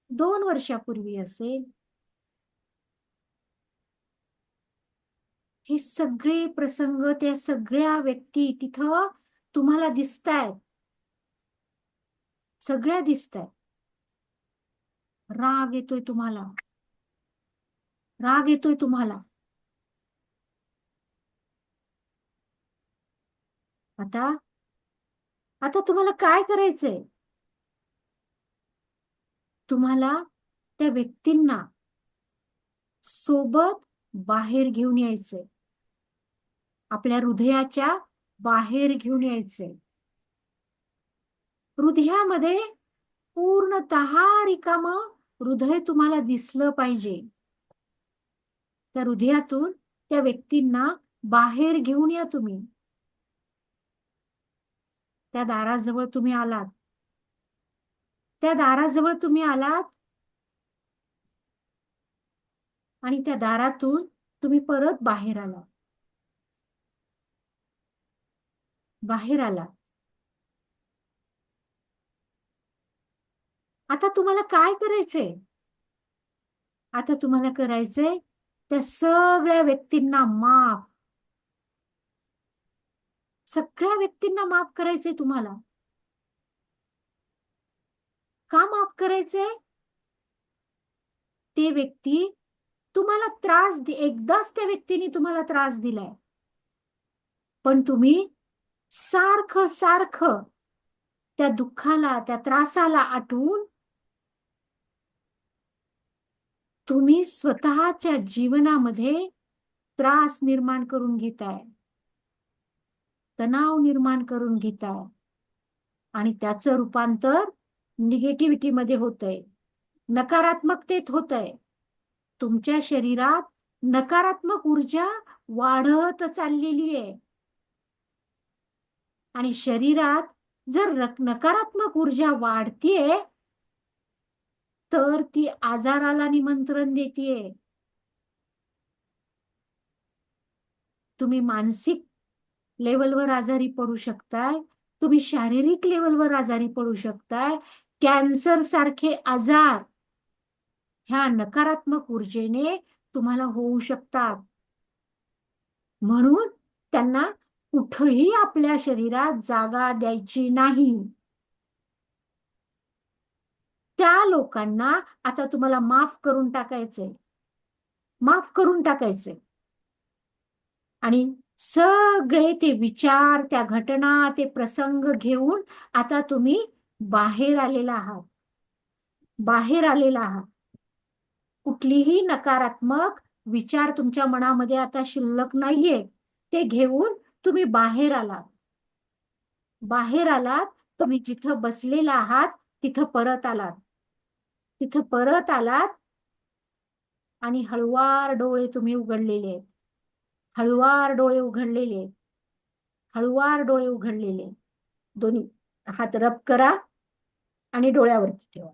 2 वर्षापूर्वी असेल. हे सगळे प्रसंग, त्या सगळ्या व्यक्ती तिथं तुम्हाला दिसतायत. सगळ्या दिसतायत. राग येतोय तुम्हाला. राग येतोय तुम्हाला. आता आता तुम्हाला काय करायचंय? तुम्हाला त्या व्यक्तींना सोबत बाहेर घेऊन यायचंय. आपल्या हृदयाच्या बाहेर घेऊन यायचंय. हृदयामध्ये पूर्णतः रिकामं हृदय तुम्हाला दिसलं पाहिजे. त्या हृदयातून त्या व्यक्तींना बाहेर घेऊन या तुम्ही. त्या दाराजवळ तुम्ही आलात. त्या दाराजवळ तुम्ही आलात आणि त्या दारातून तुम्ही परत बाहेर आला. बाहेर आला. आता तुम्हाला काय करायचंय? आता तुम्हाला करायचंय त्या सगळ्या व्यक्तींना माफ. सगळ्या व्यक्तींना माफ करायचंय तुम्हाला. का माफ करायचंय? ते व्यक्ती तुम्हाला एकदाच त्या व्यक्तीने तुम्हाला त्रास दिलाय. पण तुम्ही सारखं सारखं त्या दुःखाला, त्या त्रासाला आठवून तुम्ही स्वतःच्या जीवनामध्ये त्रास निर्माण करून घेताय, तणाव निर्माण करून घेताय आणि त्याचं रूपांतर निगेटिव्हिटीमध्ये होतंय, नकारात्मकतेत होतंय. तुमच्या शरीरात नकारात्मक ऊर्जा वाढत चाललेली आहे आणि शरीरात जर नकारात्मक ऊर्जा वाढतीये तर ती आजाराला निमंत्रण देतीये. तुम्ही मानसिक लेवलवर आजारी पडू शकताय, तुम्ही शारीरिक लेवलवर आजारी पडू शकताय. कॅन्सर सारखे आजार ह्या नकारात्मक ऊर्जेने तुम्हाला होऊ शकतात. म्हणून त्यांना कुठंही आपल्या शरीरात जागा द्यायची नाही. त्या लोकांना आता तुम्हाला माफ करून टाकायचंय, माफ करून टाकायचंय आणि सगळे ते विचार, त्या घटना, ते प्रसंग घेऊन आता तुम्ही बाहेर आलेला आहात, बाहेर आलेला आहात. कुठलीही नकारात्मक विचार तुमच्या मनामध्ये आता शिल्लक नाहीये. ते घेऊन तुम्ही बाहेर आलात, बाहेर आलात. तुम्ही जिथं बसलेला आहात तिथं परत आलात, तिथं परत आलात आणि हळुवार डोळे तुम्ही उघडलेले आहेत, हळुवार डोळे उघडलेले आहेत, हळुवार डोळे उघडलेले. दोन्ही हात रब करा आणि डोळ्यावरती ठेवा.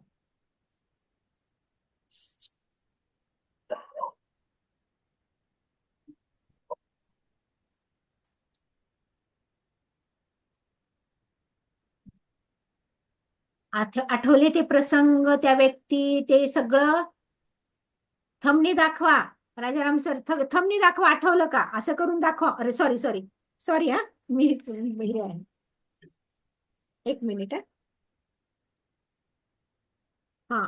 आठवले ते प्रसंग, त्या व्यक्ती, ते सगळं थंबनी दाखवा. राजाराम सर थंबनी दाखवा, आठवलं का असं करून दाखवा. अरे सॉरी सॉरी सॉरी, हा मी हे आहे. एक मिनिट. हा,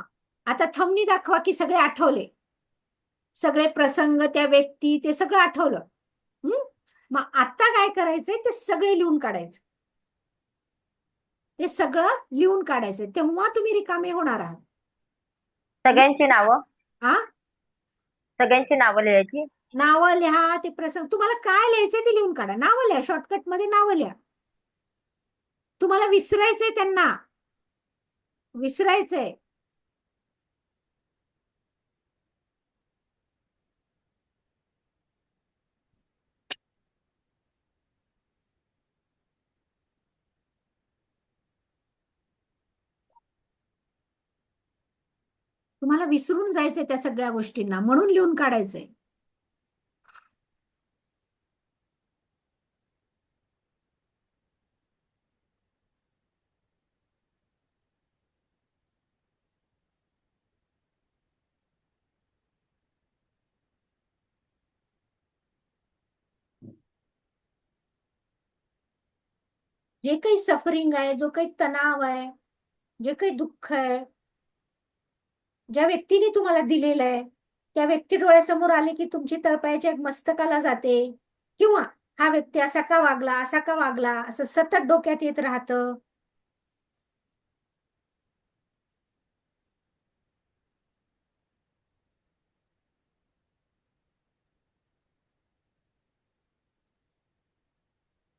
आता थंबनी दाखवा की सगळे आठवले, सगळे प्रसंग, त्या व्यक्ती, ते सगळं आठवलं. मग आता काय करायचंय, ते सगळे लिहून काढायचं, ते सगळं लिहून काढायचंय. तेव्हा तुम्ही रिकामे होणार आहात. सगळ्यांची नावं, हा, सगळ्यांची नावं लिहायची. नावं लिहा, ते प्रसंग, तुम्हाला काय लिहायचंय ते लिहून काढा. नावं लिहा, शॉर्टकट मध्ये नावं लिहा. तुम्हाला विसरायचंय, त्यांना विसरायचंय. तुम्हाला विसरून जायचंय त्या सगळ्या गोष्टींना, म्हणून लिहून काढायचंय. जे काही सफरिंग आहे, जो काही तणाव आहे, जे काही दुःख आहे, ज्या व्यक्तीने तुम्हाला दिलेलं आहे, त्या व्यक्ती डोळ्यासमोर आले की तुमची तळपायाच्या मस्तकाला जाते. किंवा हा व्यक्ती असा का वागला, असा का वागला, असं सतत डोक्यात येत राहतं.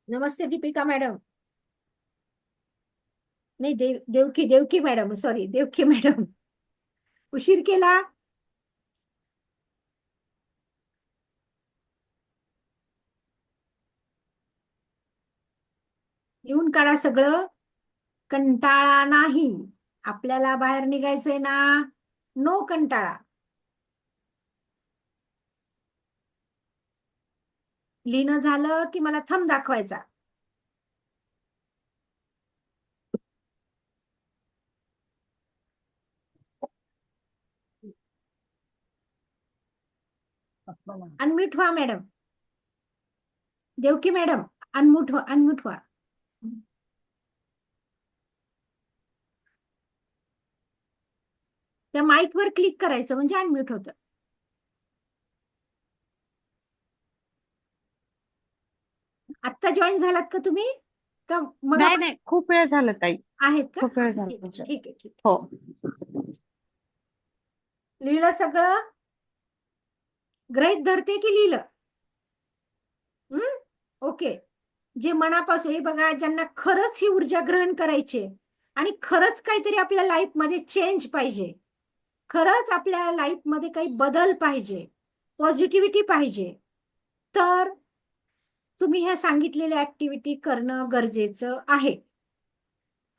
नमस्ते दीपिका मॅडम. नाही, Devaki Devaki madam, sorry, Devaki madam. उशीर केला. लिहून काढा सगळं. कंटाळा नाही, आपल्याला बाहेर निघायचंय ना. नो कंटाळा. लिहिणं झालं की मला थंब दाखवायचा. अनम्यूट व्हा मॅडम. देवकी मॅडम, अनम्यूट व्हा, अनम्यूट व्हा. त्या माईक वर क्लिक करायचं म्हणजे अनम्यूट होतं. आत्ता जॉईन झालात का तुम्ही, का मग नाही नाही, खूप वेळ झालं ताई, आहेत का? खूप वेळ ठीक झाला. आहे, ठीक आहे, ठीक आहे. हो. लिहिलं सगळं. गृहीत धरते की लिहिलं? ओके. जे मनापासून, हे बघा, ज्यांना खरंच ही ऊर्जा ग्रहण करायची आहे आणि खरंच काहीतरी आपल्या लाईफमध्ये चेंज पाहिजे, खरंच आपल्या लाईफमध्ये काही बदल पाहिजे, पॉझिटिव्हिटी पाहिजे, तर तुम्ही ह्या सांगितलेल्या ऍक्टिव्हिटी करणं गरजेचं आहे.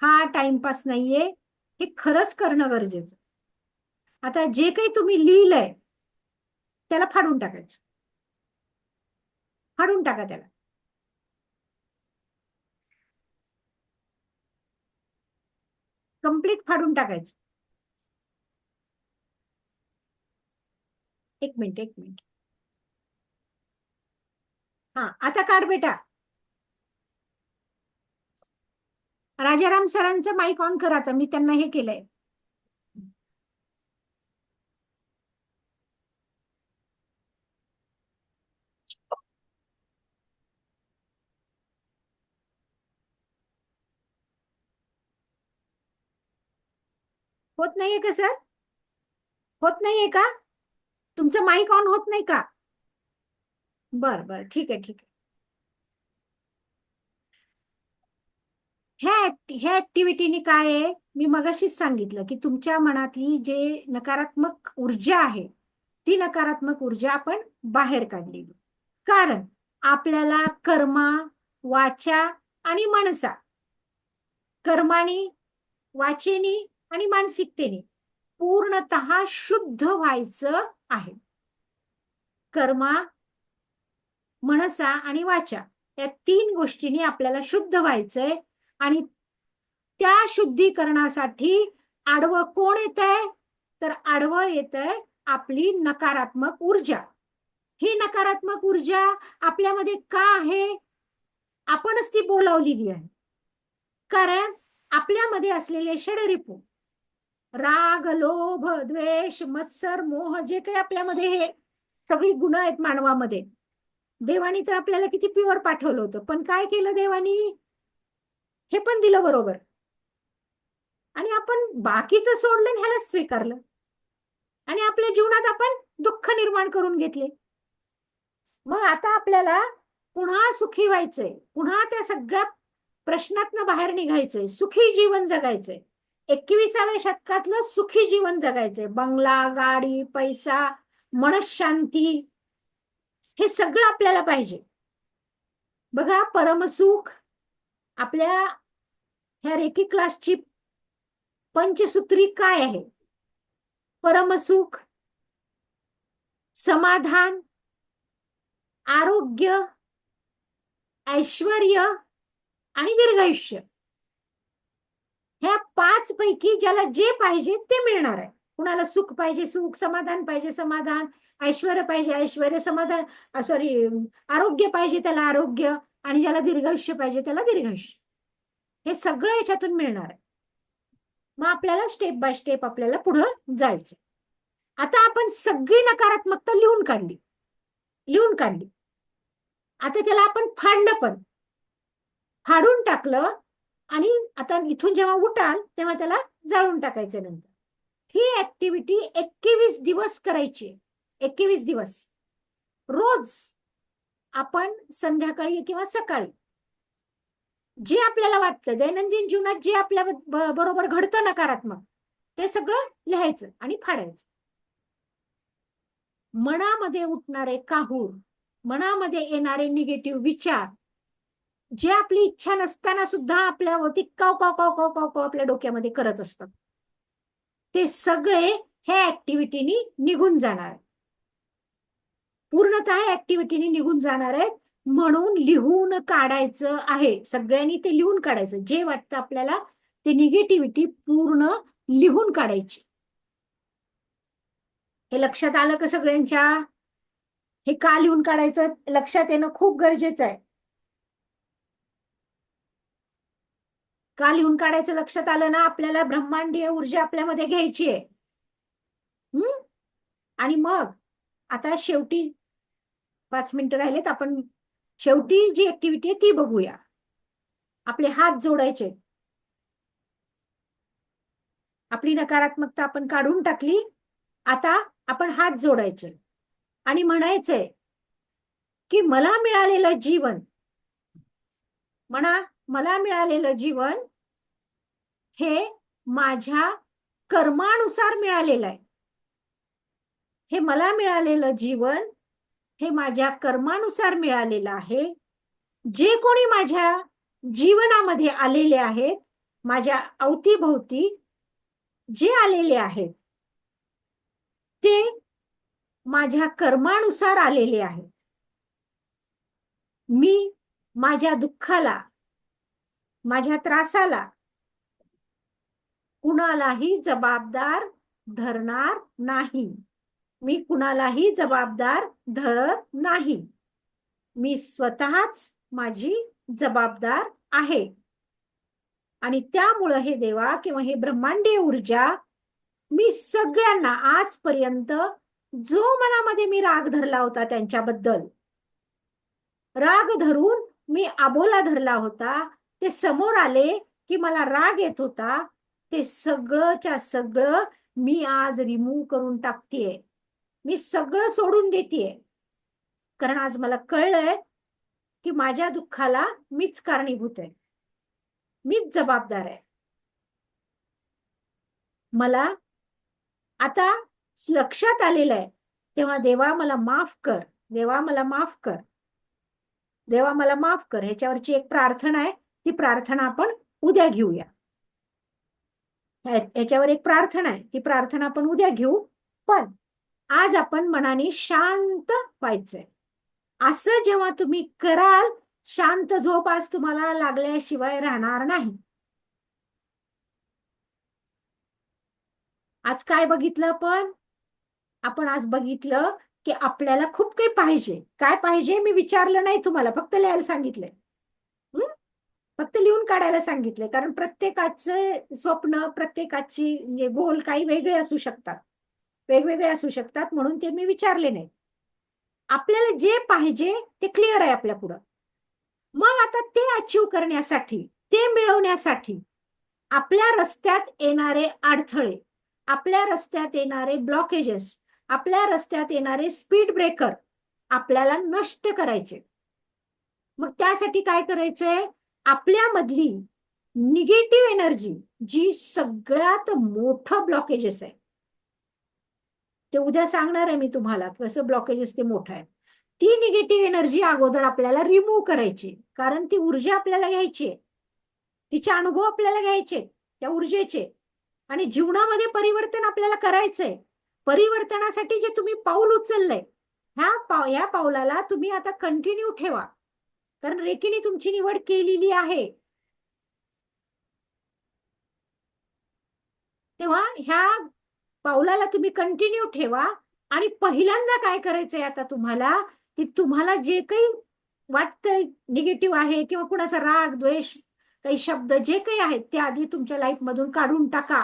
हा टाइमपास नाहीये, हे खरंच करणं गरजेचं. आता जे काही तुम्ही लिहिलंय त्याला फाडून टाकायचं. फाडून टाका त्याला. कंप्लीट फाडून टाकायचं. एक मिनिट, एक मिनिट. हा, आता काढ बेटा. राजाराम सरांचं माईक ऑन कर आता, मी त्यांना हे केलंय. होत नाहीये का सर? होत नाहीये का? तुमचं माईक ऑन होत नाही का? बर बर, ठीक आहे, ठीक आहे. ह्या ऍक्टिव्हिटीने काय आहे, मी मगाशीच सांगितलं की तुमच्या मनातली जे नकारात्मक ऊर्जा आहे, ती नकारात्मक ऊर्जा आपण बाहेर काढली. कारण आपल्याला कर्मा, वाचा आणि मनसा, कर्मानी, वाचेनी आणि मानसिकतेने पूर्णतः शुद्ध व्हायचं आहे. कर्मा, मनसा आणि वाचा या 3 गोष्टींनी आपल्याला शुद्ध व्हायचंय. आणि त्या शुद्धीकरणासाठी आडवं कोण येतंय? तर आडवं येतंय आपली नकारात्मक ऊर्जा. ही नकारात्मक ऊर्जा आपल्यामध्ये का आहे? आपणच ती बोलावलेली आहे. कारण आपल्यामध्ये असलेले षडरिपू, राग, लोभ, द्वेष, मत्सर, मोह, जे काही आपल्यामध्ये हे सगळी गुण आहेत मानवामध्ये, देवानी तर आपल्याला किती प्युअर पाठवलं होतं, पण काय केलं देवानी? हे पण दिलं बरोबर, आणि आपण बाकीचं सोडलं आणि ह्याला स्वीकारलं, आणि आपल्या जीवनात आपण दुःख निर्माण करून घेतले. मग आता आपल्याला पुन्हा सुखी व्हायचंय, पुन्हा त्या सगळ्या प्रश्नातनं बाहेर निघायचंय, सुखी जीवन जगायचंय. 21व्या शतकातलं सुखी जीवन जगायचंय. बंगला, गाडी, पैसा, मनशांती, हे सगळं आपल्याला पाहिजे. बघा, परमसुख आपल्या ह्या रेकी क्लासची पंचसूत्री काय आहे? परमसुख, समाधान, आरोग्य, ऐश्वर्य आणि दीर्घायुष्य. ह्या 5 पैकी ज्याला जे पाहिजे ते मिळणार आहे. कुणाला सुख पाहिजे सुख, समाधान पाहिजे समाधान, ऐश्वर्य पाहिजे ऐश्वर्य, समाधान, सॉरी, आरोग्य पाहिजे त्याला आरोग्य, आणि ज्याला दीर्घायुष्य पाहिजे त्याला दीर्घायुष्य. हे सगळं याच्यातून मिळणार आहे. मग आपल्याला स्टेप बाय स्टेप आपल्याला पुढे जायचं. आता आपण सगळी नकारात्मकता लिहून काढली, लिहून काढली. आता त्याला आपण फाडलं, पण फाडून टाकलं, आणि आता इथून जेव्हा उठाल तेव्हा त्याला जाळून टाकायचं. नंतर ही ऍक्टिव्हिटी 21 दिवस करायची. 21 दिवस रोज आपण संध्याकाळी किंवा सकाळी जे आपल्याला वाटतं, दैनंदिन जीवनात जे आपल्या बरोबर घडतं नकारात्मक, ते सगळं लिहायचं आणि फाडायचं. मनामध्ये उठणारे काहूर, मनामध्ये येणारे निगेटिव्ह विचार, जे आपली इच्छा नसताना सुद्धा आपल्यावरती काव काव काव काव काव काव आपल्या डोक्यामध्ये करत असतात, ते सगळे ह्या ऍक्टिव्हिटीनी निघून जाणार आहे. पूर्णतः ऍक्टिव्हिटीनी निघून जाणार आहे. म्हणून लिहून काढायचं आहे. सगळ्यांनी ते लिहून काढायचं. जे वाटतं आपल्याला ते निगेटिव्हिटी पूर्ण लिहून काढायची. हे लक्षात आलं का सगळ्यांच्या? हे का लिहून काढायचं लक्षात येणं खूप गरजेचं आहे. का लिहून काढायचं लक्षात आलं ना? आपल्याला ब्रह्मांडीय ऊर्जा आपल्यामध्ये घ्यायची आहे. आणि मग आता शेवटी 5 मिनिटं राहिलेत, आपण शेवटी जी ऍक्टिव्हिटी आहे ती बघूया. आपले हात जोडायचे. आपली नकारात्मकता आपण काढून टाकली, आता आपण हात जोडायचे. आणि म्हणायचंय की मला मिळालेलं जीवन, म्हणा, मला मिळालेलं जीवन हे माझ्या कर्मानुसार मिळालेलं आहे. हे मला मिळालेलं जीवन हे माझ्या कर्मानुसार मिळालेलं आहे. जे कोणी माझ्या जीवनामध्ये आलेले आहेत, माझ्या अवतीभोवती जे आलेले आहेत ते माझ्या कर्मानुसार आलेले आहेत. मी माझ्या दुःखाला, माझ्या त्रासाला कुणालाही जबाबदार धरणार नाही. मी कुणालाही जबाबदार धरत नाही. मी स्वतःच माझी जबाबदार आहे. आणि त्यामुळं हे देवा किंवा हे ब्रह्मांडीय ऊर्जा, मी सगळ्यांना आजपर्यंत जो मनामध्ये मी राग धरला होता त्यांच्याबद्दल, राग धरून मी अबोला धरला होता, ते समोर आले की मला राग येत होता, ते सगळंच्या सगळं मी आज रिमूव्ह करून टाकतेय. मी सगळं सोडून देतेय. कारण आज मला कळलंय की माझ्या दुःखाला मीच कारणीभूत आहे, मीच जबाबदार आहे. मला आता लक्षात आलेलं आहे. तेव्हा देवा मला माफ कर, देवा मला माफ कर, देवा मला माफ कर. ह्याच्यावरची एक प्रार्थना आहे, ती प्रार्थना आपण उद्या घेऊया. ह्याच्यावर एक प्रार्थना आहे, ती प्रार्थना आपण उद्या घेऊ. पण आज आपण मनाने शांत व्हायचंय. असं जेव्हा तुम्ही कराल, शांत झोप आज तुम्हाला लागल्याशिवाय राहणार नाही. आज काय बघितलं आपण आज बघितलं की आपल्याला खूप काही पाहिजे. काय पाहिजे मी विचारलं नाही तुम्हाला, फक्त लिहायला सांगितलंय. फक्त लिहून काढायला सांगितले. कारण प्रत्येकाचे स्वप्न, प्रत्येकाची म्हणजे गोल काही वेगळे असू शकतात, वेगवेगळे असू शकतात. म्हणून ते मी विचारले नाही. आपल्याला जे पाहिजे ते क्लिअर आहे आपल्या पुढं. मग आता ते अचीव करण्यासाठी, ते मिळवण्यासाठी आपल्या रस्त्यात येणारे अडथळे, आपल्या रस्त्यात येणारे ब्लॉकेजेस, आपल्या रस्त्यात येणारे स्पीड ब्रेकर आपल्याला नष्ट करायचे. मग त्यासाठी काय करायचंय? आपल्यामधली निगेटिव्ह एनर्जी, जी सगळ्यात मोठं ब्लॉकेजेस आहे, ते उद्या सांगणार आहे मी तुम्हाला कसं ब्लॉकेजेस ते मोठं आहे. ती निगेटिव्ह एनर्जी अगोदर आपल्याला रिमूव्ह करायची. कारण ती ऊर्जा आपल्याला घ्यायची आहे, तिचे अनुभव आपल्याला घ्यायचे त्या ऊर्जेचे. आणि जीवनामध्ये परिवर्तन आपल्याला करायचंय. परिवर्तनासाठी जे तुम्ही पाऊल उचललंय, ह्या पाऊलाला तुम्ही आता कंटिन्यू ठेवा. कारण रेकीने तुमची निवड केलेली आहे. तेव्हा ह्या पाऊलाला तुम्ही कंटिन्यू ठेवा. आणि पहिल्यांदा काय करायचंय आता तुम्हाला, की तुम्हाला जे काही वाटतंय निगेटिव्ह आहे किंवा कुणाचा राग, द्वेष, काही शब्द जे काही आहेत ते आधी तुमच्या लाईफ मधून काढून टाका.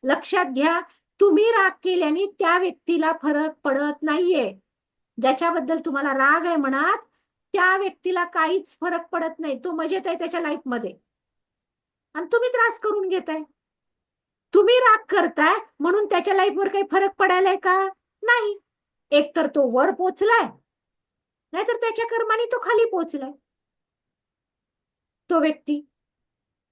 लक्षात घ्या, तुम्ही राग केल्याने त्या व्यक्तीला फरक पडत नाहीये. ज्याच्याबद्दल तुम्हाला राग आहे मनात, त्या व्यक्तीला काहीच फरक पडत नाही. तो मजेत आहे त्याच्या लाईफ मध्ये, आणि तुम्ही त्रास करून घेताय. तुम्ही राग करताय म्हणून त्याच्या लाईफवर काही फरक पडायलाय का? नाही. एकतर तो वर पोचलाय, नाहीतर त्याच्या कर्माने तो खाली पोचलाय. तो व्यक्ती,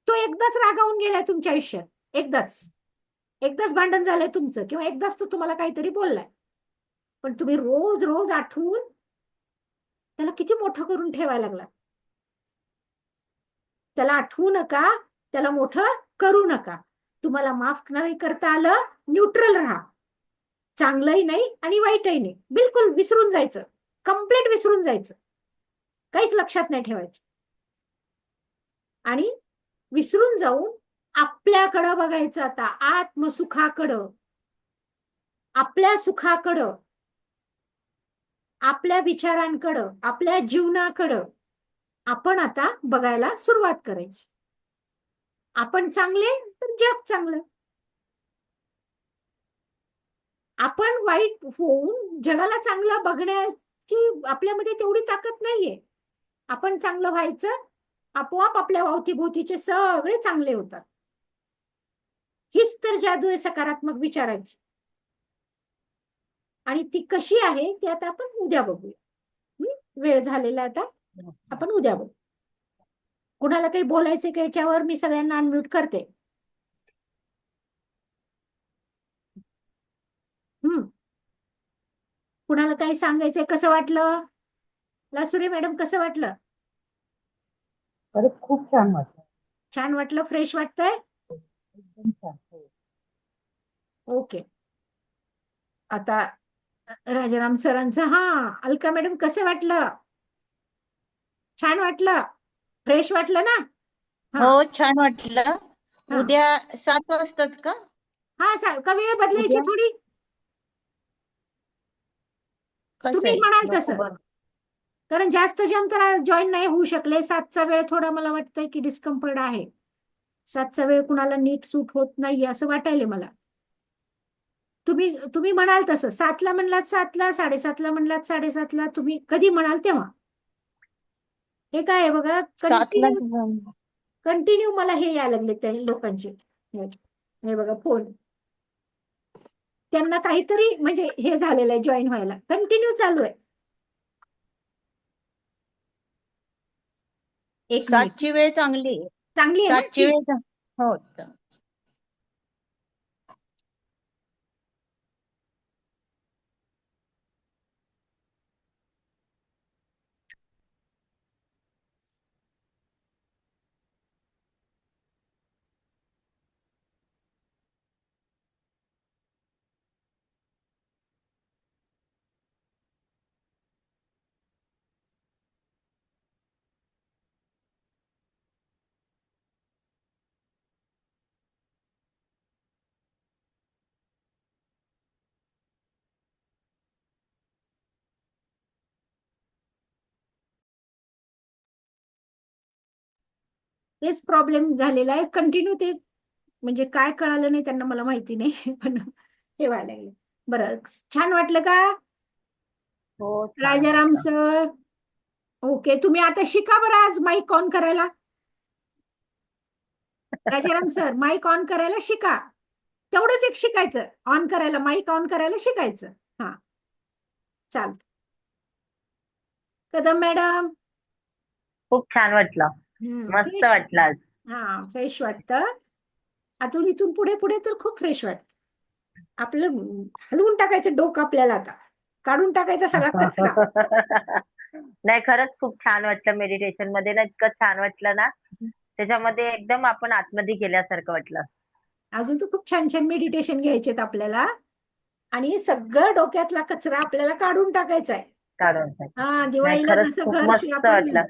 तो एकदाच रागावून गेलाय तुमच्या आयुष्यात, एकदाच भांडण झालंय तुमचं, किंवा एकदाच तो तुम्हाला काहीतरी बोललाय. पण तुम्ही रोज रोज आठवून त्याला किती मोठं करून ठेवायला लागला. त्याला आठवू नका, त्याला मोठं करू नका. तुम्हाला माफ नाही करता आलं, न्यूट्रल राहा. चांगलंही नाही आणि वाईटही नाही, बिलकुल विसरून जायचं, कम्प्लीट विसरून जायचं, काहीच लक्षात नाही ठेवायचं. आणि विसरून जाऊन आपल्याकडं बघायचं. आता आत्मसुखाकडं, आपल्या सुखाकडं, आपल्या विचारांकडं, आपल्या जीवनाकडं आपण आता बघायला सुरुवात करायची. आपण चांगले तर जग चांगलं. आपण वाईट होऊन जगाला चांगलं बघण्याची आपल्यामध्ये तेवढी ताकद नाहीये. आपण चांगलं व्हायचं, आपोआप आपल्या अवतीभोवतीचे सगळे चांगले होतात. हीच तर जादू आहे सकारात्मक विचारांची. आणि ती कशी आहे ते आता आपण उद्या बघूया. वेळ झालेला आता, आपण उद्या बघू. कुणाला काही बोलायचं का याच्यावर? मी सगळ्यांना अनम्यूट करते. कुणाला काही सांगायचंय? कसं वाटलं? लासुरे मॅडम, कसं वाटलं? अरे खूप छान वाटलं. छान वाटलं? फ्रेश वाटतंय? एकदम छान. हो. ओके. आता राजाराम सरांचं. हा, अलका मॅडम, कसं वाटलं? छान वाटलं? फ्रेश वाटलं ना? हो, हा छान वाटलं. हा उद्या 7 वाजताच का? हा का वेळ बदलायची उद्या थोडी? कसं तुम्ही आहे? म्हणाल नको तसं. बरं. कारण जास्त जण तर जॉईन नाही होऊ शकले. 7चा वेळ थोडा मला वाटतंय की डिस्कम्फर्ट आहे. 7चा वेळ कुणाला नीट सूट होत नाही असं वाटायले मला. तुम्ही तुम्ही म्हणाल तसं. 7ला म्हणलात 7ला, 7:30ला म्हणलात 7:30ला, तुम्ही कधी म्हणाल तेव्हा. हे काय आहे बघा, 7ला कंटिन्यू मला हे यायला लागले त्या लोकांचे. हे बघा फोन. त्यांना काहीतरी म्हणजे हे झालेलं आहे जॉईन व्हायला. कंटिन्यू चालू आहे. एक मिनिट. 7ची वेळ चांगली आहे. चांगली आहे ना? 7ची वेळ हो. तेच प्रॉब्लेम झालेला आहे. कंटिन्यू ते म्हणजे काय कळालं नाही त्यांना, मला माहिती नाही. पण हे व्हायला लागले. बरं, छान वाटलं का हो, छान राजाराम वाटलं. सर? ओके. तुम्ही आता शिका बरं आज माईक ऑन करायला. राजाराम सर, माईक ऑन करायला शिका. तेवढंच एक शिकायचं, ऑन करायला, माईक ऑन करायला शिकायचं. हा, चालतं. कदम मॅडम. खूप छान वाटलं. मस्त फ्रेश. वाटलं आज. हा, फ्रेश वाटतं. आतून इथून पुढे पुढे तर खूप फ्रेश वाटतं. आपलं हलवून टाकायचं डोकं आपल्याला आता. काढून टाकायचा सगळा कचरा. नाही, खरंच खूप छान वाटलं. मेडिटेशन मध्ये ना इतकं छान वाटलं ना, त्याच्यामध्ये एकदम आपण आतमध्ये गेल्यासारखं वाटलं. अजून तर खूप छान छान मेडिटेशन घ्यायचेत आपल्याला. आणि सगळं डोक्यातला कचरा आपल्याला काढून टाकायचा आहे. काढून हा, टाकायचं. नाही, दिवाळीला खरंच जसं खूप घर मस्त आपण वाटलं.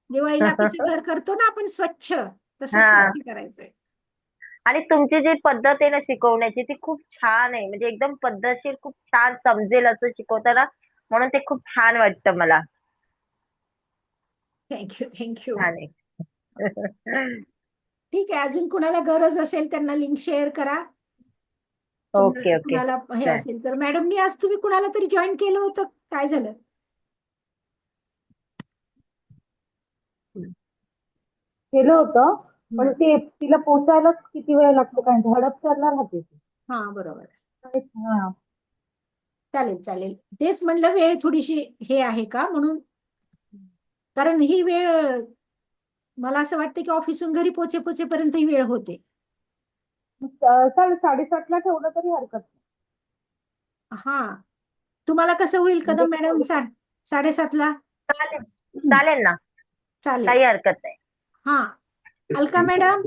दिवाळीला कसं घर करतो ना आपण स्वच्छ, तसं हा. स्वच्छ करायचंय. आणि तुमची जी पद्धत आहे ना शिकवण्याची, ती खूप छान आहे. म्हणजे एकदम पद्धतशीर, खूप छान समजेल असं शिकवता ना, म्हणून ते खूप छान वाटतं मला. Thank you thank you. छान आहे. ठीक आहे. अजून कुणाला गरज असेल त्यांना लिंक शेअर करा. Okay, okay. कुणाला हे चालेल. असेल तर. मॅडमनी आज तुम्ही कुणाला तरी जॉईन केलं होतं, काय झालं? केलं होतं, पण ते तिला पोचायलाच किती वेळ लागतो काय माहिती. हडपसरला राहते ती. हा, बरोबर. हा. चालेल चालेल. तेच म्हणलं वेळ थोडीशी हे आहे का म्हणून. कारण ही वेळ मला असं वाटतं की ऑफिसून घरी पोचेपर्यंत ही वेळ होते. चालेल, 7:30ला ठेवलं तरी हरकत नाही. हा, तुम्हाला कसं होईल म्हणजे कदम मॅडम? 7:30ला चालेल, चालेल ना, चालेल. काही हरकत नाही. हा, अलका मॅडम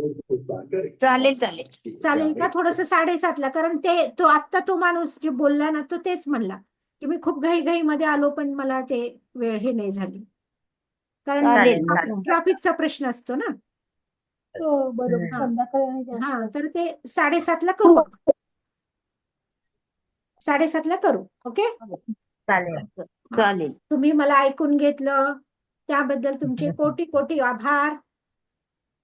चालेल चालेल. चालेल का? थोडस 7:30ला. कारण तो आत्ता तो माणूस जे बोलला ना, तो तेच म्हणला की मी खूप घाईमध्ये आलो, पण मला ते वेळ हे नाही झाली. कारण चालेल. चालेल. ट्रॅफिकचा प्रश्न असतो ना. हो, बरोबर. हा. संध्याकाळी आणि जास्त हा, तर ते 7:30ला करू आपण. 7:30ला करू. ओके. चालेल. हा. चालेल. तुम्ही मला ऐकून घेतलं त्याबद्दल तुमचे कोटी कोटी आभार.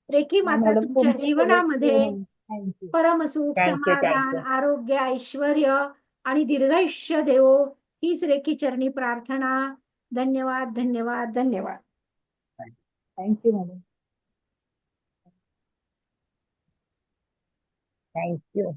रेकी हा माता मॅडम, तुमच्या तुमचे जीवनामध्ये थँक्यू. परमसुख, थँक्यू, समाधान, थँक्यू. आरोग्य, ऐश्वर्य आणि दीर्घायुष्य देवो, हीच रेकी चरणी प्रार्थना. धन्यवाद धन्यवाद धन्यवाद. Thank you madam. थँक्यू.